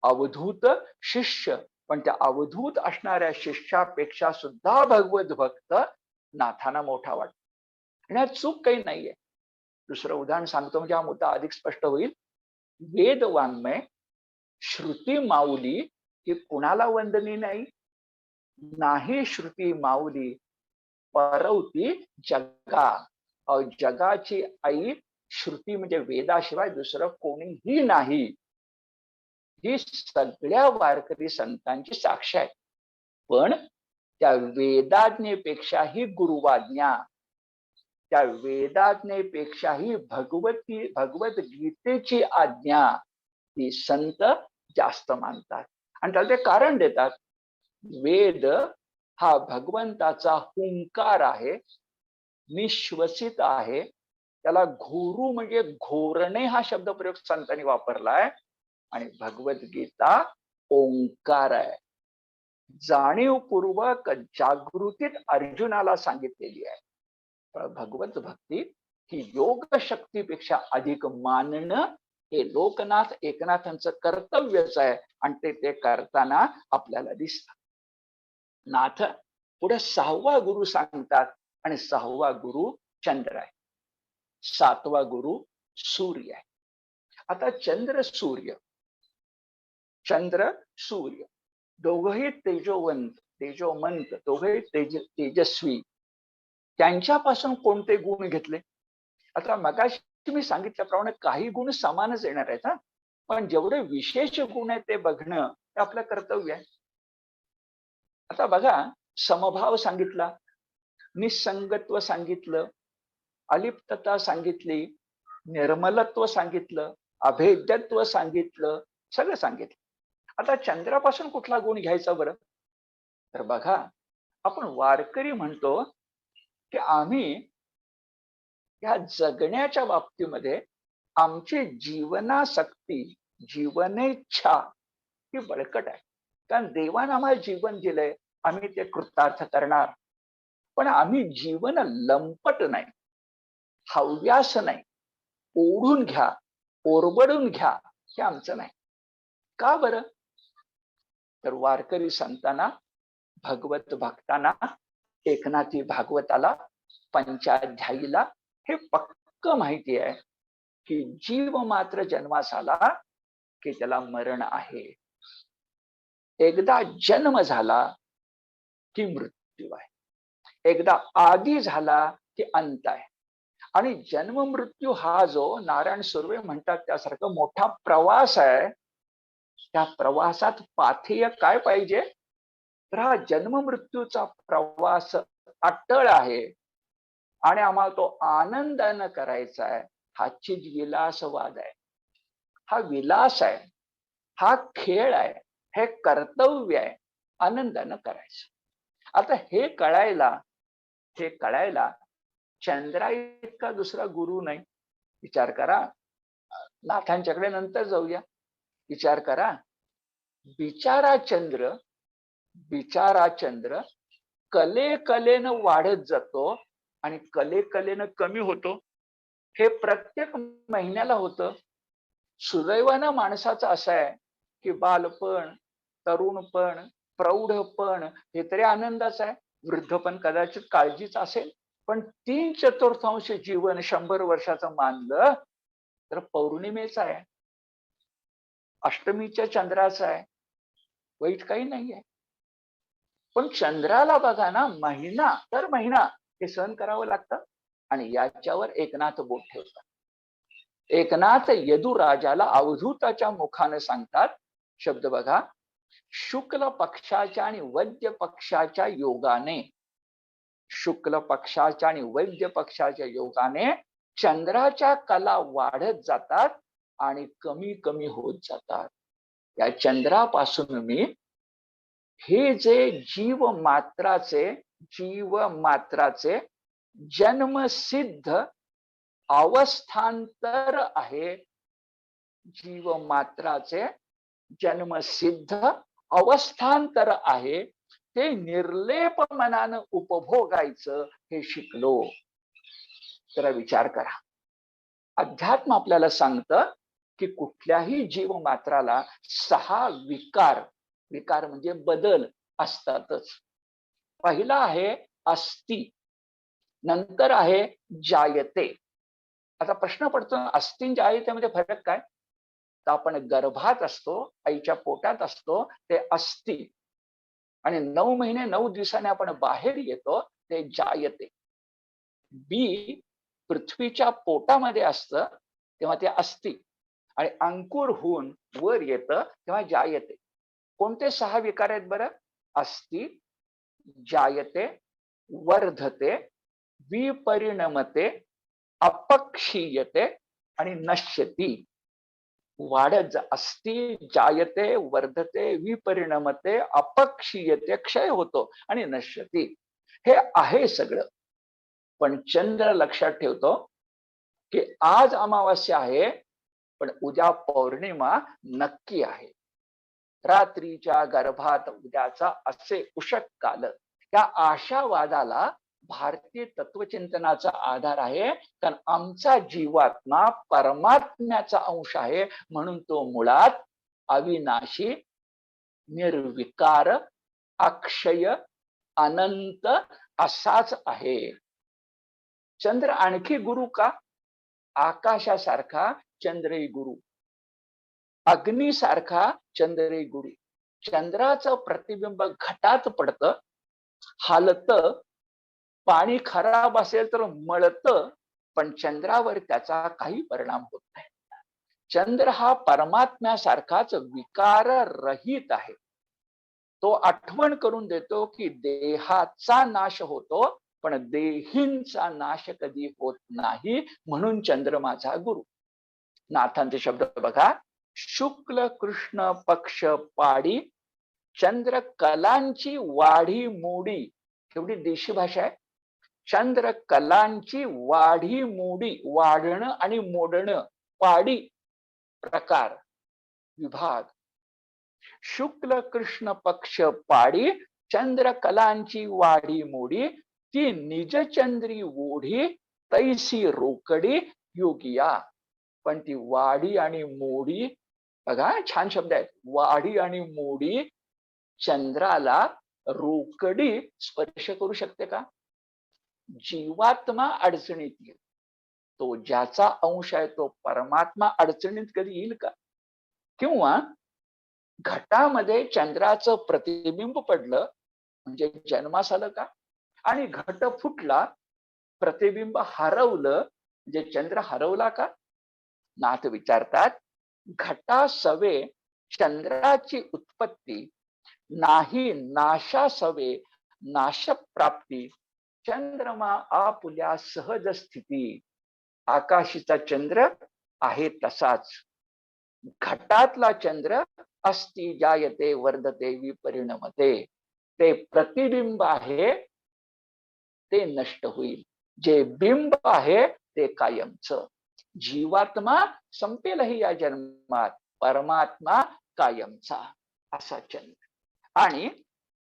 अवधूत शिष्य, पण त्या अवधूत असणाऱ्या शिष्यापेक्षा सुद्धा भगवत भक्त नाथांना मोठा वाटतो. आणि यात चूक काही नाहीये. दुसरं उदाहरण सांगतो म्हणजे हा मुद्दा अधिक स्पष्ट होईल. वेद वाङ्मय, श्रुती माऊली ही कुणाला वंदनी नाही? नाही श्रुती माऊली परवती जगा. जगाची आई श्रुती म्हणजे वेदाशिवाय दुसरं कोणीही नाही. ही सगळ्या वारकरी संतांची साक्ष आहे. पण त्या वेदाज्ञेपेक्षाही गुरुवाज्ञा, त्या वेदाज्ञेपेक्षाही भगवद्गीतेची आज्ञा ही संत जास्त मानतात. आणि त्याला ते कारण देतात. वेद हा भगवंताचा हुंकार आहे, निश्वसित आहे. त्याला घोरू म्हणजे घोरणे हा शब्दप्रयोग संतांनी वापरलाय. आणि भगवद्गीता ओंकार आहे, जाणीवपूर्वक जागृतीत अर्जुनाला सांगितलेली आहे. भगवत भक्ती ही योग शक्तीपेक्षा अधिक मानणं हे लोकनाथ एकनाथांचं कर्तव्यच आहे. आणि ते करताना आपल्याला दिसतं. नाथ पुढे 6वा गुरु सांगतात, आणि 6वा गुरु चंद्र आहे, 7वा गुरु सूर्य आहे. आता चंद्र सूर्य, चंद्र सूर्य दोघंही तेजोमंत, दोघंही तेजस्वी. त्यांच्यापासून कोणते गुण घेतले? आता मगाशी मी सांगितल्याप्रमाणे काही गुण समानच येणार आहेत हा, पण जेवढे विशेष गुण आहेत ते बघणं हे आपलं कर्तव्य आहे. आता बघा, समभाव सांगितला, निसंगत्व सांगितलं, अलिप्तता सांगितली, निर्मलत्व सांगितलं, अभेद्यत्व सांगितलं, सगळं सांगितलं. आता चंद्रापासून कुठला गुण घ्यायचा बरं? तर बघा, आपण वारकरी म्हणतो की आम्ही या जगण्याच्या बाबतीमध्ये आमची जीवनासक्ती, जीवनेच्छा ही बळकट आहे. कारण देवानं आम्हाला जीवन दिलंय, आम्ही ते कृतार्थ करणार. पण आम्ही जीवन लंपट नाही, हव्यास नाही, ओढून घ्या, ओरबडून घ्या, हे आमचं नाही. का बरं? तर वारकरी संतांना, भगवत भक्तांना, एकनाथी भागवताला, पंचाध्यायीला हे पक्क माहिती आहे की जीव मात्र जन्मास आला की त्याला मरण आहे. एकदा जन्म झाला की मृत्यू आहे, एकदा आदी झाला की अंत आहे. आणि जन्म मृत्यू हा जो नारायण सुर्वे म्हणतात त्यासारखं मोठा प्रवास आहे, त्या प्रवासात पाथेय काय पाहिजे? तर हा जन्म मृत्यूचा प्रवास अटळ आहे आणि आम्हाला तो आनंदानं करायचा आहे. हाची विलासवाद आहे, हा विलास आहे, हा खेळ आहे, हे कर्तव्य आहे, आनंदानं करायचं. आता हे कळायला चंद्रा इतका दुसरा गुरु नाही. विचार करा, नाथांच्याकडे नंतर जाऊया. विचार करा, बिचारा चंद्र कलेनं वाढत जातो आणि कलेनं कमी होतो. हे प्रत्येक महिन्याला होतं. सुदैवानं माणसाचं असं आहे की बालपण, तरुणपण, प्रौढपण हे तरी आनंदाचं आहे. वृद्धपण कदाचित काळजीच असेल. पण 3/4 जीवन 100 वर्षाचं मानलं तर पौर्णिमेचं आहे, अष्टमीच्या चंद्राचं आहे. वाईट काही नाहीये. पण चंद्राला बघा ना, महिना तर महिना हे सहन करावं लागतं. आणि याच्यावर एकनाथ बोट ठेवतात. एकनाथ यदुराजाला अवधूताच्या मुखाने सांगतात, शब्द बघा, शुक्ल पक्षाच्या आणि वैद्य पक्षाच्या योगाने, शुक्ल पक्षाच्या आणि वैद्य पक्षाच्या योगाने चंद्राच्या कला वाढत जातात आणि कमी कमी होत जातात. या चंद्रापासून मी हे जे जीव मात्राचे जन्मसिद्ध अवस्थांतर आहे, जीव मात्राचे जन्मसिद्ध अवस्थांतर आहे, ते निर्लेप मनानं उपभोगायचं हे शिकलो. जरा विचार करा. अध्यात्म आपल्याला सांगतं की कुठल्याही जीव मात्राला 6 विकार, विकार म्हणजे बदल असतातच. पहिला आहे अस्ति, नंतर आहे जायते. आता प्रश्न पडतो, अस्ति जायतेमध्ये फरक काय? तर आपण गर्भात असतो, आईच्या पोटात असतो, ते अस्ति, आणि 9 महिने 9 दिवसांनी आपण बाहेर येतो, ते जायते. बी पृथ्वीच्या पोटामध्ये असतं तेव्हा ते अस्ति, आणि अंकुर होऊन वर येतं तेव्हा जायते. कोणते 6 विकार आहेत बरं? अस्ति, जायते, वर्धते, विपरिणमते, अपक्षीयते आणि नश्यती. वाढत अस्ति, जायते, वर्धते, विपरिणमते, अपक्षीयते, क्षय होतो आणि नश्यती. हे आहे सगळं. पण चंद्र लक्षात ठेवतो की आज अमावास्या आहे, पण उद्या पौर्णिमा नक्की आहे. रात्रीच्या गर्भात उद्याचा असे उषक काल. त्या आशावादाला भारतीय तत्वचिंतनाचा आधार आहे. कारण आमचा जीवात्मा परमात्म्याचा अंश आहे, म्हणून तो मुळात अविनाशी, निर्विकार, अक्षय, अनंत असाच आहे. चंद्र आणखी गुरु का? आकाशासारखा चंद्रही गुरु, अग्नीसारखा चंद्रही गुरु. चंद्राचं प्रतिबिंब घटात पडतं, हालतं, पाणी खराब असेल तर मळतं, पण चंद्रावर त्याचा काही परिणाम होत नाही. चंद्र हा परमात्म्यासारखाच विकार रहित आहे. तो आठवण करून देतो की देहाचा नाश होतो, पण देहींचा नाश कधी होत नाही, म्हणून चंद्र माझा गुरु. नाथांचे शब्द बघा, शुक्ल कृष्ण पक्ष पाडी, चंद्र कलांची वाढी मोडी. एवढी देशी भाषा आहे. चंद्र कलांची वाढी मोडी, वाढणं आणि मोडणं, पाडी प्रकार, विभाग. शुक्ल कृष्ण पक्ष पाडी, चंद्र कलांची वाढी मोडी, ती निजचंद्री ओढी, तैसी रोकडी योगिया. पण ती वाढी आणि मोडी, बघा छान शब्द आहेत, वाढी आणि मोडी चंद्राला रोकडी स्पर्श करू शकते का? जीवात्मा अडचणीत येईल. तो ज्याचा अंश आहे तो परमात्मा अडचणीत कधी येईल का? किंवा घटामध्ये चंद्राचं प्रतिबिंब पडलं म्हणजे जन्मास आलं का? आणि घट फुटला, प्रतिबिंब हरवलं म्हणजे चंद्र हरवला का? नाथ विचारतात, घटासवे चंद्राची उत्पत्ती, नाही नाशासवे नाशप्राप्ती, चंद्रमा आपुल्या सहज स्थिती. आकाशीचा चंद्र आहे तसाच, घटातला चंद्र अस्ति, जायते, वर्धते, विपरिणमते. ते प्रतिबिंब आहे ते नष्ट होईल, जे बिंब आहे ते कायमचं. जीवात्मा संपेलही या जन्मात, परमात्मा कायमचा, असा चंद्र. आणि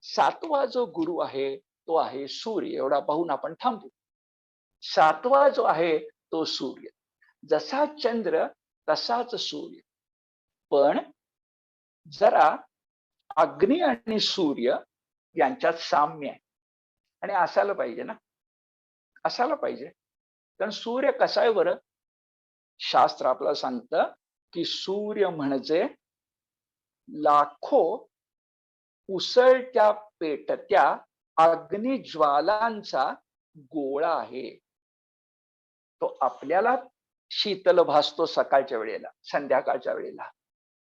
7वा जो गुरु आहे तो आहे सूर्य. एवढा पाहून आपण थांबू. 7वा जो आहे तो सूर्य. जसा चंद्र तसाच सूर्य. पण जरा अग्नी आणि सूर्य यांच्यात साम्य आहे, आणि असायला पाहिजे ना, असायला पाहिजे. कारण सूर्य कसा आहे बरं? शास्त्र आपल्याला सांगतं की सूर्य म्हणजे लाखो उसळत्या पेटत्या अग्निज्वालांचा गोळा आहे. तो आपल्याला शीतल भासतो सकाळच्या वेळेला, संध्याकाळच्या वेळेला,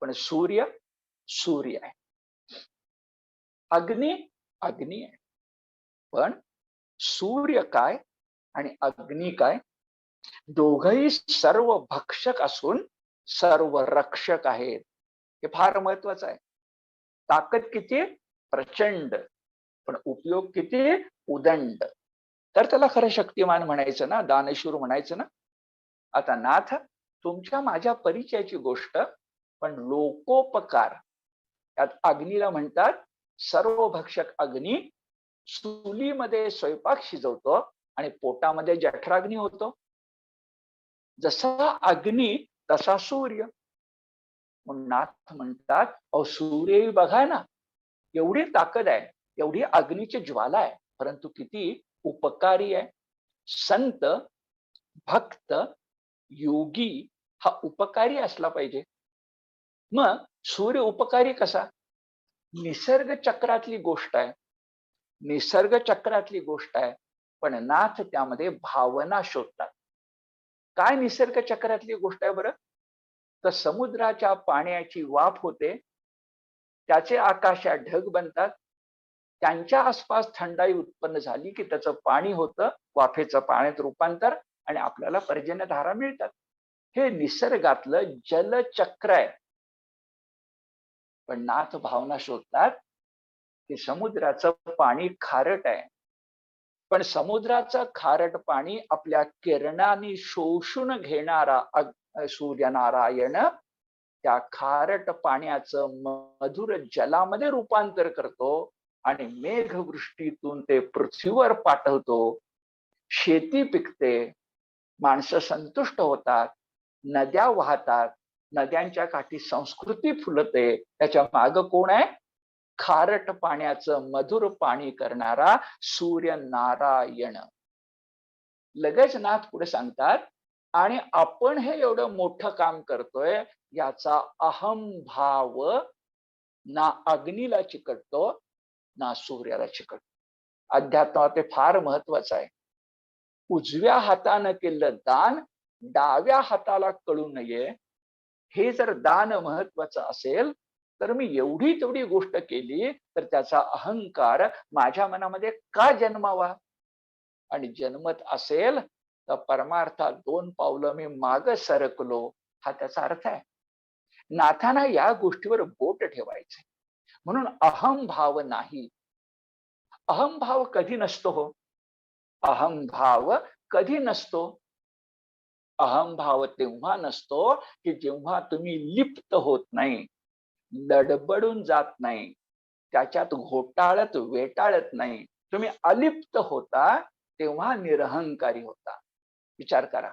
पण सूर्य सूर्य आहे. अग्नी अग्नी आहे. पण सूर्य काय आणि अग्नी काय, दोघही सर्व भक्षक असून सर्व रक्षक आहेत. हे फार महत्वाचं आहे. ताकद किती प्रचंड, पण उपयोग किती उदंड. तर त्याला खरं शक्तिमान म्हणायचं ना, दानशूर म्हणायचं ना. आता नाथ, तुमच्या माझ्या परिचयाची गोष्ट, पण लोकोपकार यात अग्नीला म्हणतात सर्व भक्षक अग्नी. चुलीमध्ये स्वयंपाक शिजवतो आणि पोटामध्ये जठराग्नी होतो. जसा अग्नी तसा सूर्य. म्हणून नाथ म्हणतात, अहो सूर्य बघा ना, एवढी ताकद आहे, एवढी अग्नीची ज्वाला आहे, परंतु किती उपकारी आहे. संत, भक्त, योगी हा उपकारी असला पाहिजे. मग सूर्य उपकारी कसा? निसर्ग चक्रातली गोष्ट आहे, निसर्ग चक्रातली गोष्ट आहे, पण नाथ त्यामध्ये भावना शोधतात. काय निसर्ग चक्रातली गोष्ट आहे बरं? तर समुद्राच्या पाण्याची वाफ होते, त्याचे आकाशात ढग बनतात, त्यांच्या आसपास थंडाई उत्पन्न झाली की त्याचं पाणी होतं, वाफेचं पाण्यात रूपांतर, आणि आपल्याला पर्जन्यधारा मिळतात. हे निसर्गातलं जलचक्र आहे. पण नाथ भावना शोधतात की समुद्राचं पाणी खारट आहे, पण समुद्राचं खारट पाणी आपल्या किरणांनी शोषून घेणारा सूर्यनारायण त्या खारट पाण्याचं मधुर जलामध्ये रूपांतर करतो आणि मेघवृष्टीतून ते पृथ्वीवर पाठवतो. शेती पिकते, माणसं संतुष्ट होतात, नद्या वाहतात, नद्यांच्या काठी संस्कृती फुलते. त्याच्या माग कोण आहे? खारट पाण्याचं मधुर पाणी करणारा सूर्यनारायण. लगेच नाथ पुढे सांगतात, आणि आपण हे एवढं मोठं काम करतोय याचा अहंभाव ना अग्नीला चिकटतो ना सूर्याला चिकटतो. अध्यात्मात ते फार महत्वाचं आहे. उजव्या हातानं केलं दान डाव्या हाताला कळू नये, हे जर दान महत्वाचं असेल तर मी एवढी तेवढी गोष्ट केली तर त्याचा अहंकार माझ्या मनामध्ये का जन्मावा? आणि जन्मत असेल तर परमार्थात 2 पावलं मी माग सरकलो, हा त्याचा अर्थ आहे. नाथांना या गोष्टीवर बोट ठेवायचे. म्हणून अहंभाव नाही. अहंभाव कधी नसतो हो, अहंभाव कधी नसतो. अहंभाव तेव्हा नसतो की जेव्हा तुम्ही लिप्त होत नाही, लडबडून जात नाही, त्याच्यात घोटाळत वेटाळत नाही. तुम्ही अलिप्त होता तेव्हा निरहंकारी होता. विचार करा,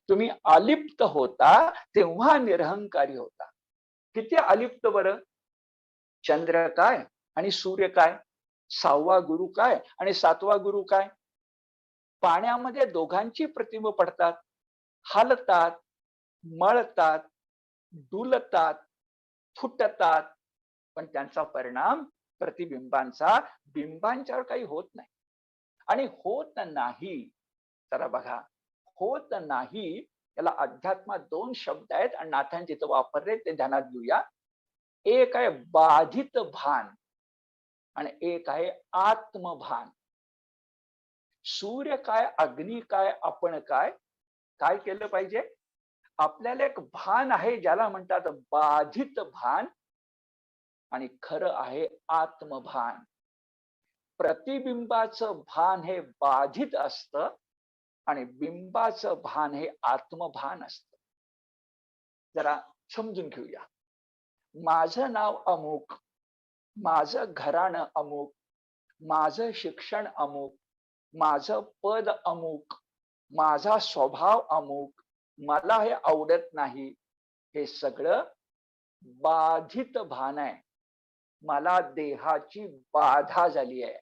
तुम्ही अलिप्त होता तेव्हा निरहंकारी होता. किती अलिप्त बरं? चंद्र काय आणि सूर्य काय, 6वा गुरु काय आणि 7वा गुरु काय? पाण्यामध्ये दोघांची प्रतिबिंब पडतात, हालतात, मळतात, डुलतात, फुटतात, पण त्यांचा परिणाम प्रतिबिंबांचा बिंबांच्यावर काही होत नाही. आणि होत नाही, जरा बघा, होत नाही याला अध्यात्मात 2 शब्द आहेत आणि नाथांनी तिथं वापरले, ते ध्यानात घेऊया. एक आहे बाधित भान आणि एक आहे आत्मभान. सूर्य काय, अग्नी काय, आपण काय, काय केलं पाहिजे? आपल्याला एक भान आहे ज्याला म्हणतात बाधित भान, आणि खरं आहे आत्मभान. प्रतिबिंबाचं भान हे बाधित असतं आणि बिंबाचं भान हे आत्मभान असतं. जरा समजून घेऊया. माझं नाव अमुक, माझं घराणं अमुक, माझं शिक्षण अमुक, माझं पद अमुक, माझा स्वभाव अमुक, मला हे आवडत नाही, हे सगळं बाधित भान आहे. मला देहाची बाधा झाली आहे.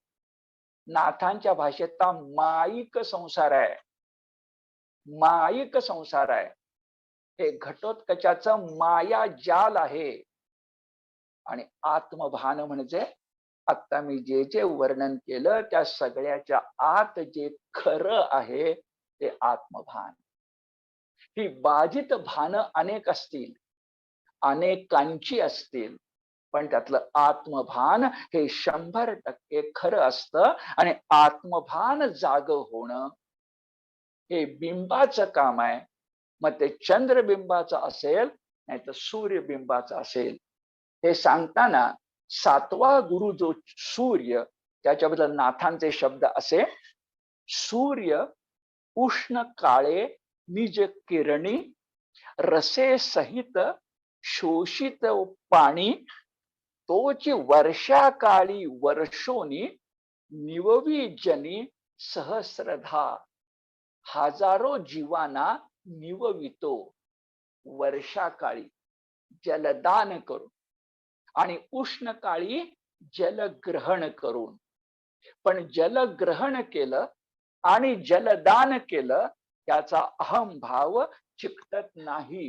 नाथांच्या भाषेचा माईक संसार आहे, माईक संसार आहे. हे घटोत्कचाचं माया जाल आहे. आणि आत्मभान म्हणजे आता मी जे जे वर्णन केलं त्या सगळ्याच्या आत जे खरं आहे ते आत्मभान. ही बाधित भान अनेक असतील, अनेकांची असतील, पण त्यातलं आत्मभान हे 100% खरं असतं. आणि आत्मभान जाग होणं हे बिंबाचं काम आहे. मग ते चंद्रबिंबाचं असेल नाही तर सूर्यबिंबाचं असेल. हे सांगताना 7वा गुरु जो सूर्य, त्याच्याबद्दल नाथांचे शब्द असे: सूर्य उष्ण काळे निज किरणी, रसे सहित शोषित पाणी, तोची वर्षा काळी वर्षोनी, निववी जनी सहस्रधा. हजारो जीवांना निववितो वर्षा काळी जलदान करून आणि उष्ण काळी जलग्रहण करून. पण जलग्रहण केलं आणि जलदान केलं त्याचा अहंभाव चिकटत नाही.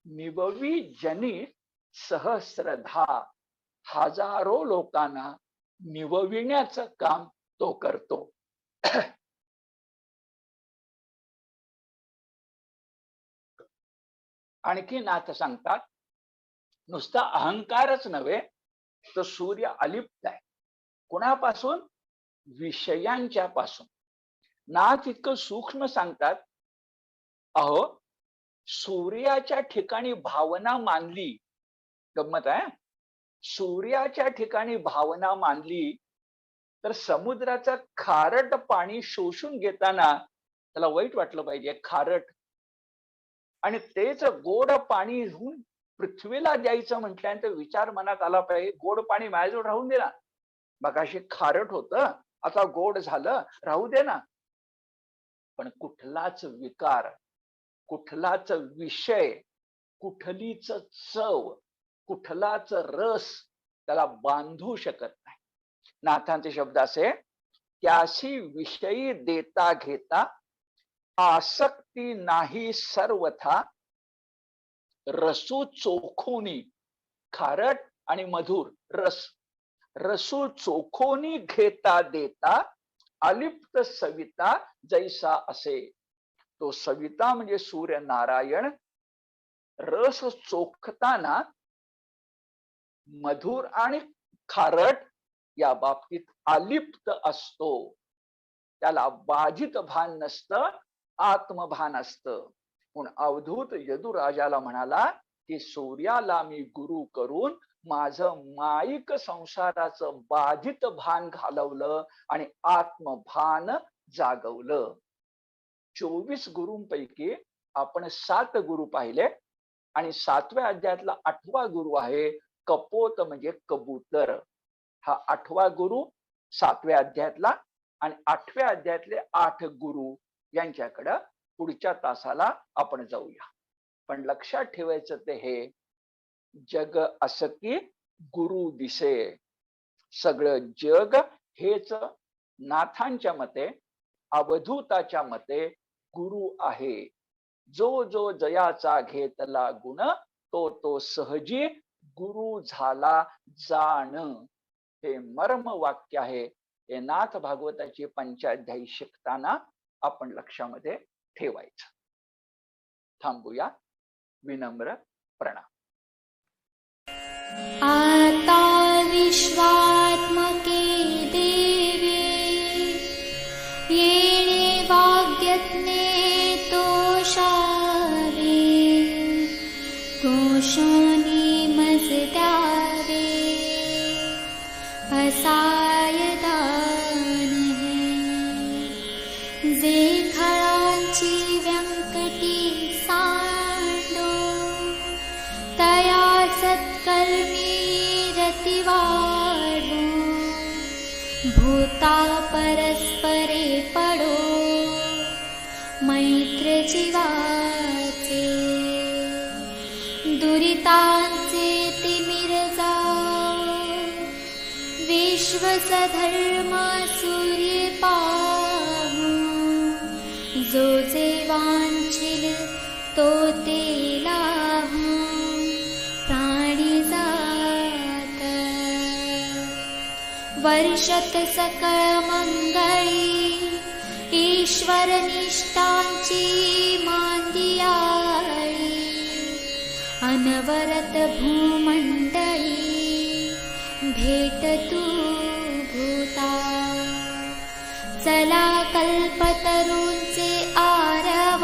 निववी जनी सहस्रधा, हजारो लोकांना निवविण्याचं काम तो करतो. आणखी नाथ सांगतात, नुसता अहंकारच नव्हे तर सूर्य अलिप्त आहे. कोणापासून? विषयांच्या पासून. नाथ इतकं सूक्ष्म सांगतात, अहो सूर्याच्या ठिकाणी भावना मानली, गंमत आहे, सूर्याच्या ठिकाणी भावना मानली तर समुद्राचं खारट पाणी शोषून घेताना त्याला वाईट वाटलं पाहिजे, खारट. आणि तेच गोड पाणी घेऊन पृथ्वीला द्यायचं म्हटल्यानंतर विचार मनात आला पाहिजे, गोड पाणी माझ्याजवळ राहून दे ना, मगाशी खारट होतं आता गोड झालं, राहू दे ना. पण कुठलाच विकार, कुठलाच विषय, कुठलीच चव, कुठलाच रस त्याला बांधू शकत नाही. नाथांचे शब्द असे: त्याशी विषयी देता घेता, आसक्ती नाही सर्वथा, रसू चोखोनी. खारट आणि मधुर रस, रसू चोखोनी घेता देता, अलिप्त सविता जैसा असे. तो सविता म्हणजे सूर्य नारायण रस चोखताना मधुर आणि खारट या बाबतीत अलिप्त असतो. त्याला बाधित भान नसतं, आत्मभान असतं. म्हणून अवधूत यदुराजाला म्हणाला की सूर्याला मी गुरु करून माझं माईक संसाराचं बाधित भान घालवलं आणि आत्मभान जागवलं. 24 गुरूंपैकी आपण 7 गुरु पाहिले आणि 7व्या अध्यायातला 8वा गुरु आहे कपोत, म्हणजे कबूतर. हा 8वा गुरु 7व्या अध्यायातला आणि 8व्या अध्यायातले 8 गुरु यांच्याकडं पुढच्या तासाला आपण जाऊया. पण लक्षात ठेवायचं ते हे, जग असं की गुरु दिसे. सगळं जग हेच नाथांच्या मते, अवधूताच्या मते गुरु आहे. जो जो जयाचा घेतला गुण, तो तो सहजी गुरु झाला जाण. हे मर्म वाक्य आहे. हे नाथ भागवताची पंचाध्यायी शिकताना आपण लक्षामध्ये ठेवायचं. थांबूया. विनम्र प्रणाम. आता विश्वात्मके देवी, येणे वाग्यज्ञे तोषावे, तोषोनी मजद्यावे, असायदान जे खळांची व्यंकटी सांडो, तया सत्कर्मी रतिवाडो, भूता परस्परे पडो, मैत्र जीवाचे, दुरितांचे तिमिर जाओ, विश्वसधर्म सूर्य पाहू, जो जे वांछिल तो ते लाभो, प्राणी जात वर्षत सकळ मंगळी ईश्वर निष्ठांची मांदियाळी अनवरत भूमंडळी भेट तू भूता चला कल्पतरूंचे आरव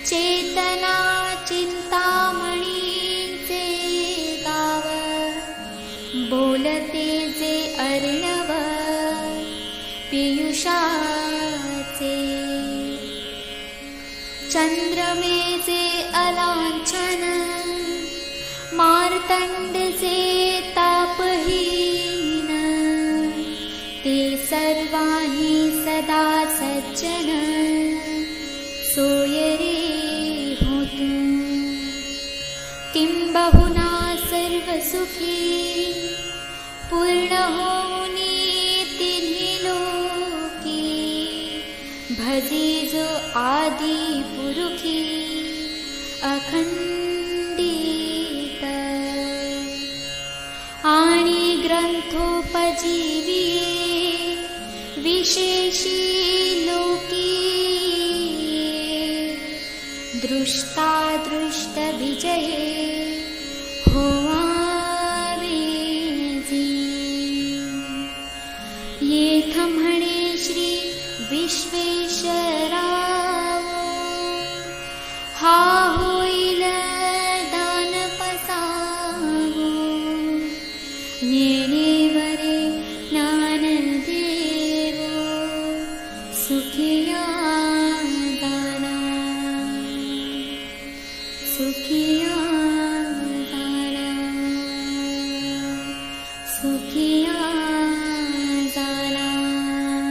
चेतना चिंतामणींचे गाव बोलते जे अर्णव पियुषाचे चंद्रमेचे अलांछन मार्तंडचे तापहीन ते सर्वांनी सदा सज्जन सोयरे होतु किंबहुना सर्व सुखी पूर्ण होऊनी तिन्ही लोकी भजी जो आदि पुरुखी अखंडित आणि ग्रंथोपजीवी विशेषी लोकी दृष्टा दृष्ट विजये होवावेजी येथ म्हणे श्री विश्वेश्वराव हा होईल दान पसावो येणेवरे ज्ञानदेवो सुखिया दाना सुखिया दाना सुखिया